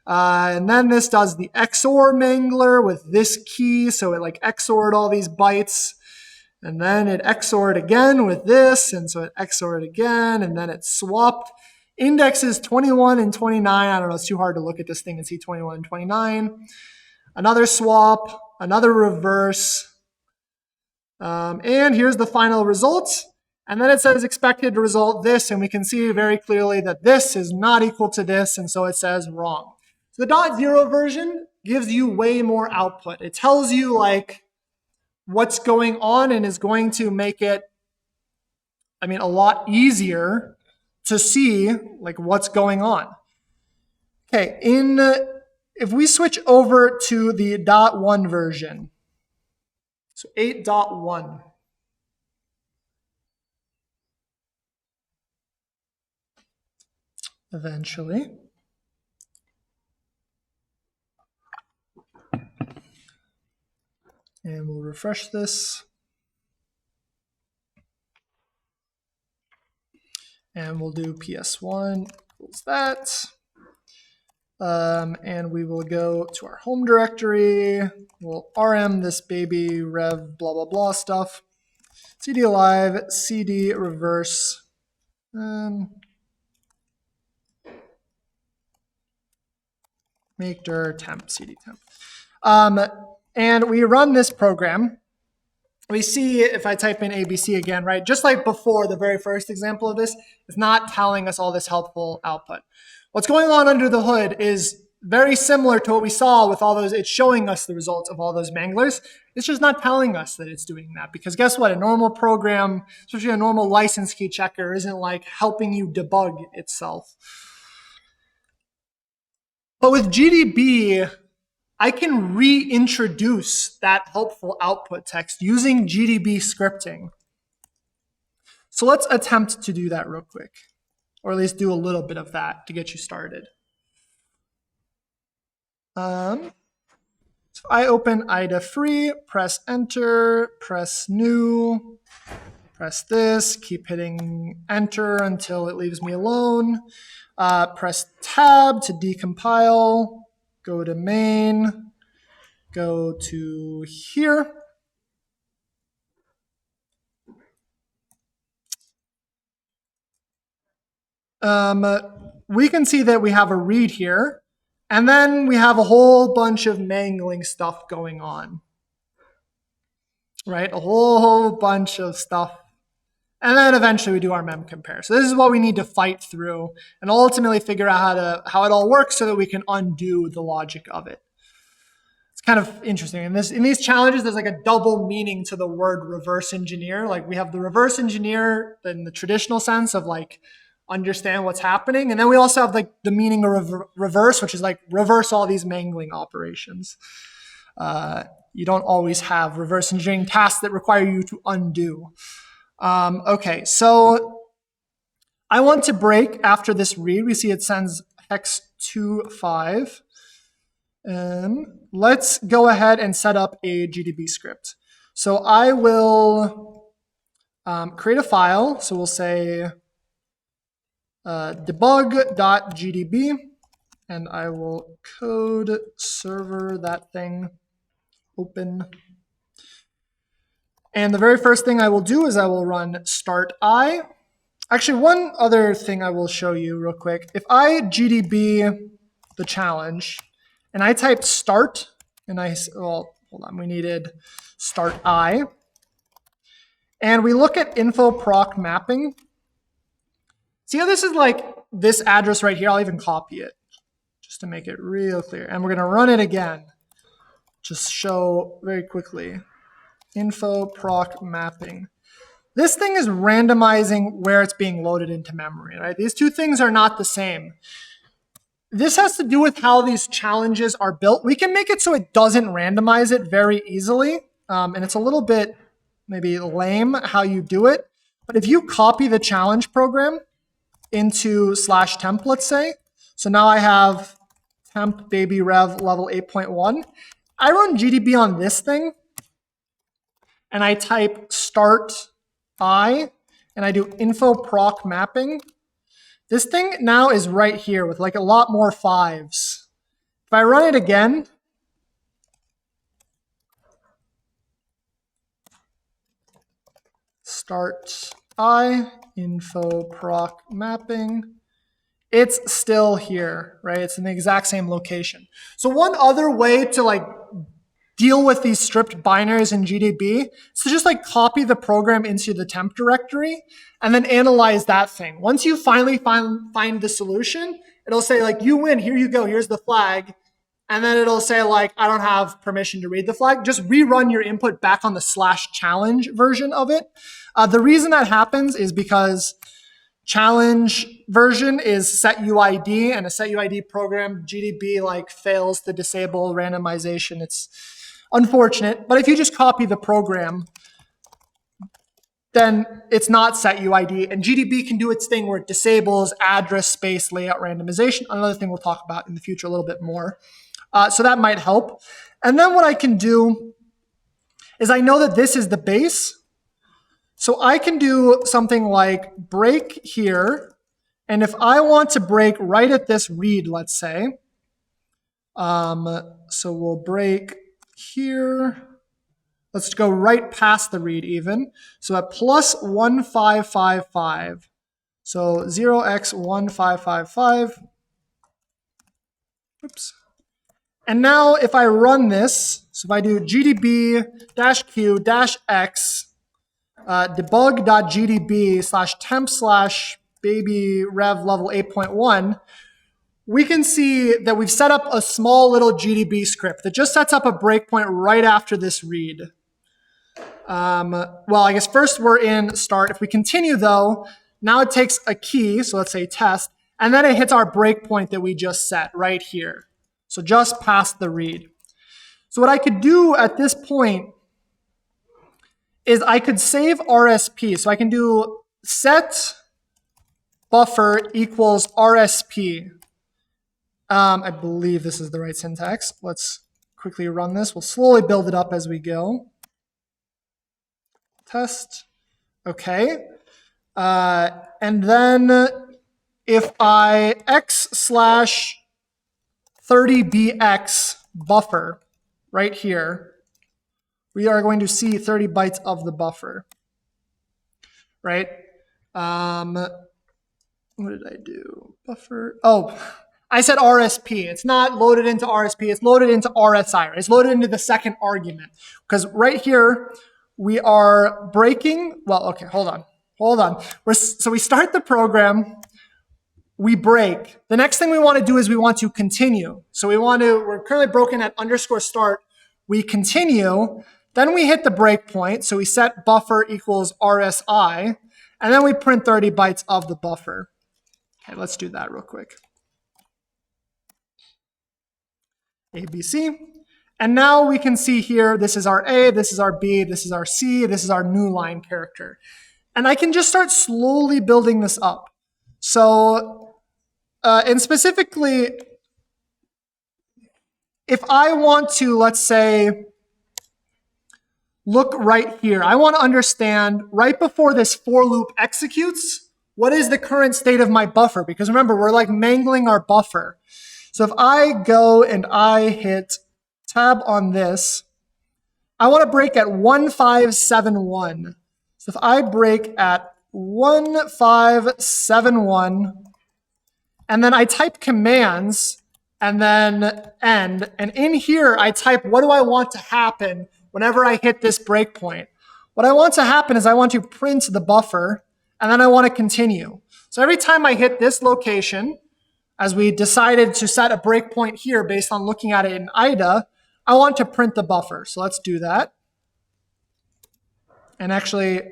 And then this does the XOR mangler with this key, so it like XOR'd all these bytes. And then it XOR'd again with this, and so it XOR'd again, and then it swapped indexes 21 and 29. I don't know, it's too hard to look at this thing and see 21 and 29. Another swap, another reverse, and here's the final result. And then it says expected result this, and we can see very clearly that this is not equal to this, and so it says wrong. So the .0 version gives you way more output. It tells you like what's going on and is going to make it, I mean, a lot easier to see like what's going on. Okay, if we switch over to the .1 version, So 8.1. Eventually. And we'll refresh this. And we'll do ps1 equals that. And we will go to our home directory. We'll rm this baby rev blah, blah, blah stuff. cd alive, cd reverse. Make dir temp, cd temp. And we run this program. We see if I type in ABC again, right? Just like before, the very first example of this is not telling us all this helpful output. What's going on under the hood is very similar to what we saw with all those. It's showing us the results of all those manglers. It's just not telling us that it's doing that, because guess what? A normal program, especially a normal license key checker, isn't like helping you debug itself. But with GDB, I can reintroduce that helpful output text using GDB scripting. So let's attempt to do that real quick, or at least do a little bit of that to get you started. So I open IDA free, press enter, press new, press this, keep hitting enter until it leaves me alone. Press tab to decompile, go to main, go to here. We can see that we have a read here, and then we have a whole bunch of mangling stuff going on, right? A whole bunch of stuff. And then eventually we do our mem compare. So this is what we need to fight through and ultimately figure out how it all works so that we can undo the logic of it. It's kind of interesting. In these challenges, there's like a double meaning to the word reverse engineer. Like we have the reverse engineer in the traditional sense of like understand what's happening. And then we also have like the meaning of reverse, which is like reverse all these mangling operations. You don't always have reverse engineering tasks that require you to undo. Okay, so I want to break after this read. We see it sends hex 2.5. Let's go ahead and set up a GDB script. So I will create a file. So we'll say debug.gdb, and I will code server that thing open. And the very first thing I will do is I will run start I. Actually, one other thing I will show you real quick. If I GDB the challenge and I type start, and hold on, we needed start I. And we look at info proc mapping. See how this is like this address right here? I'll even copy it just to make it real clear. And we're going to run it again. Just show very quickly. Info proc mapping. This thing is randomizing where it's being loaded into memory, right? These two things are not the same. This has to do with how these challenges are built. We can make it so it doesn't randomize it very easily. And it's a little bit maybe lame how you do it. But if you copy the challenge program into /temp, let's say, so now I have temp baby rev level 8.1. I run GDB on this thing, and I type start I, and I do info proc mapping. This thing now is right here with like a lot more fives. If I run it again, start I, info proc mapping, it's still here, right? It's in the exact same location. So one other way to like deal with these stripped binaries in GDB is to just like copy the program into the temp directory and then analyze that thing. Once you finally find the solution, it'll say like, you win, here you go, here's the flag. And then it'll say like, I don't have permission to read the flag. Just rerun your input back on the /challenge version of it. The reason that happens is because challenge version is setuid, and a setuid program, GDB like fails to disable randomization. It's Unfortunate, but if you just copy the program, then it's not set UID, and GDB can do its thing where it disables address space layout randomization, another thing we'll talk about in the future a little bit more. So that might help. And then what I can do is I know that this is the base, so I can do something like break here, and if I want to break right at this read, let's say, so we'll break here. Let's go right past the read even. So at plus 1555. So 0x1555. Oops. And now if I run this, so if I do gdb-q-x debug.gdb/temp/baby rev level 8.1, we can see that we've set up a small little GDB script that just sets up a breakpoint right after this read. Well, I guess first we're in start. If we continue though, now it takes a key, so let's say test, and then it hits our breakpoint that we just set right here. So just past the read. So what I could do at this point is I could save RSP. So I can do set buffer equals RSP. I believe this is the right syntax. Let's quickly run this. We'll slowly build it up as we go. Test. Okay. And then if I x/30bx buffer right here, we are going to see 30 bytes of the buffer, right? What did I do? Buffer. Oh, I said RSP. It's not loaded into RSP. It's loaded into RSI. Right? It's loaded into the second argument. Because right here, we are breaking. Well, okay, hold on. So we start the program. We break. The next thing we want to do is we want to continue. So we're currently broken at _start. We continue. Then we hit the breakpoint. So we set buffer equals RSI. And then we print 30 bytes of the buffer. Okay, let's do that real quick. ABC. And now we can see here, this is our A, this is our B, this is our C, this is our new line character. And I can just start slowly building this up. So, and specifically, if I want to, let's say, look right here, I want to understand right before this for loop executes, what is the current state of my buffer? Because remember, we're like mangling our buffer. So if I go and I hit tab on this, I want to break at 1571. So if I break at 1571, and then I type commands, and then end, and in here I type what do I want to happen whenever I hit this breakpoint. What I want to happen is I want to print the buffer, and then I want to continue. So every time I hit this location, as we decided to set a breakpoint here based on looking at it in IDA, I want to print the buffer. So let's do that. And actually,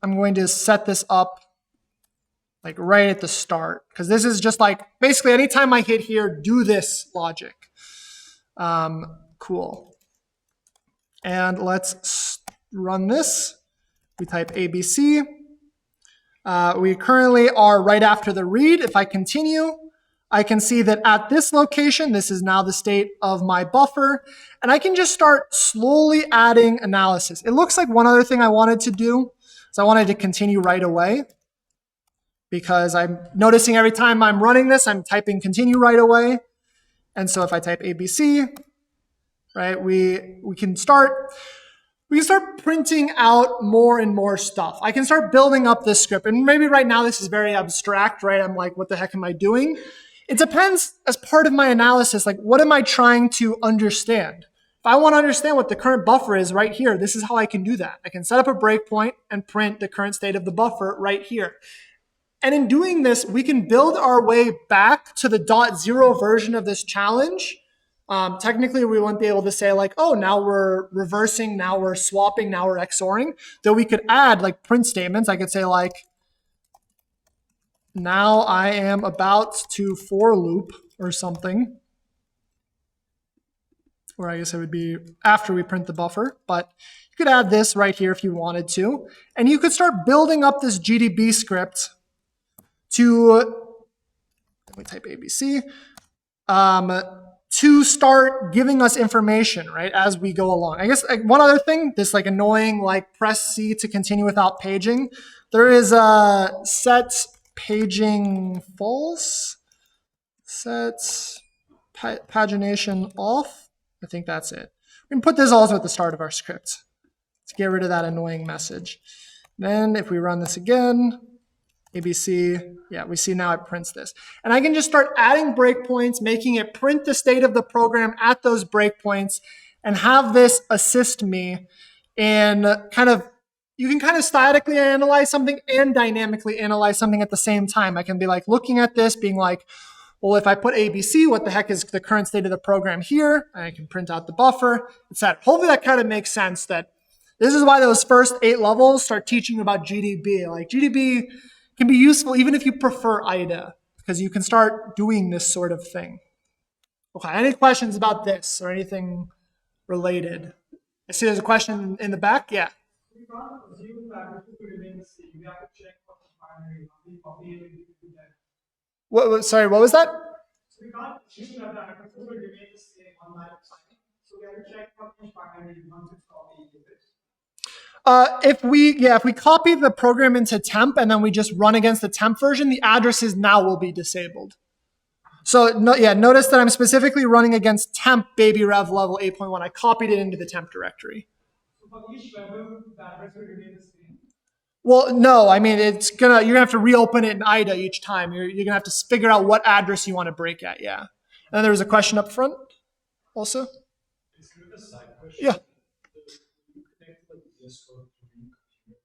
I'm going to set this up like right at the start, because this is just like, basically anytime I hit here, do this logic. Cool. And let's run this. We type ABC. We currently are right after the read. If I continue, I can see that at this location, this is now the state of my buffer, and I can just start slowly adding analysis. It looks like one other thing I wanted to do is I wanted to continue right away, because I'm noticing every time I'm running this, I'm typing continue right away. And so if I type ABC, right, we can start printing out more and more stuff. I can start building up this script. And maybe right now this is very abstract, right? I'm like, what the heck am I doing? It depends as part of my analysis, like what am I trying to understand? If I want to understand what the current buffer is right here, this is how I can do that. I can set up a breakpoint and print the current state of the buffer right here. And in doing this, we can build our way back to the .0 version of this challenge. Technically, we wouldn't be able to say like, oh, now we're reversing, now we're swapping, now we're XORing. Though we could add like print statements. I could say like, now I am about to for loop or something. or I guess it would be after we print the buffer, but you could add this right here if you wanted to. And you could start building up this GDB script to, let me type ABC, to start giving us information, right, as we go along. I guess like, one other thing, this like annoying, like press C to continue without paging. There is a set paging false, set pagination off. I think that's it. We can put this also at the start of our script to get rid of that annoying message. Then if we run this again, ABC, yeah, we see now it prints this. And I can just start adding breakpoints, making it print the state of the program at those breakpoints, and have this assist me in you can kind of statically analyze something and dynamically analyze something at the same time. I can be like looking at this, being like, well, if I put ABC, what the heck is the current state of the program here? And I can print out the buffer, etc. Hopefully that kind of makes sense that this is why those first 8 levels start teaching about GDB. Like GDB can be useful even if you prefer IDA, because you can start doing this sort of thing. Okay, any questions about this or anything related? I see there's a question in the back. Yeah. We can't assume that addresses will remain the same. We have to check for the binary, copy it into that. Sorry, what was that? So we can't assume that the addresses will remain the same on that side. So we have to check for each binary once it's copied. If we copy the program into temp and then we just run against the temp version, the addresses now will be disabled. So notice that I'm specifically running against temp baby rev level 8.1. I copied it into the temp directory. So for each level, the address will remain the same? Well, no, I mean, you're gonna have to reopen it in IDA each time. You're gonna have to figure out what address you want to break at, yeah. And then there was a question up front also. It's kind of a side question. Yeah.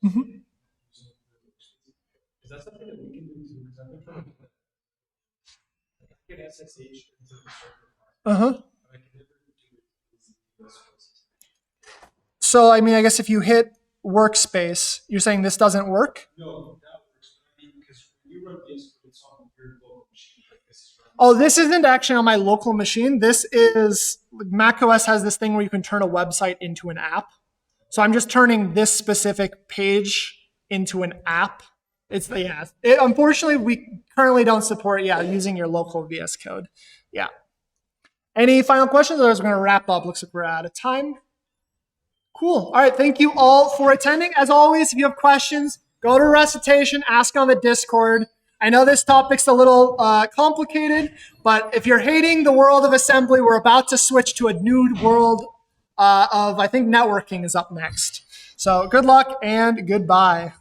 Mm-hmm. Is that something that we can do too? Because I've been trying to get SSH into the server. Uh-huh. I can never do it. So, I mean, I guess if you hit workspace, you're saying this doesn't work? No, that works. I mean, because when you run this, it's on your local machine. Like this is Oh, this isn't actually on my local machine. This is, macOS has this thing where you can turn a website into an app. So I'm just turning this specific page into an app. Unfortunately, we currently don't support, using your local VS Code. Yeah. Any final questions? Otherwise, we're going to wrap up. Looks like we're out of time. Cool. All right. Thank you all for attending. As always, if you have questions, go to recitation, ask on the Discord. I know this topic's a little complicated, but if you're hating the world of assembly, we're about to switch to a new world of, I think networking is up next. So good luck and goodbye.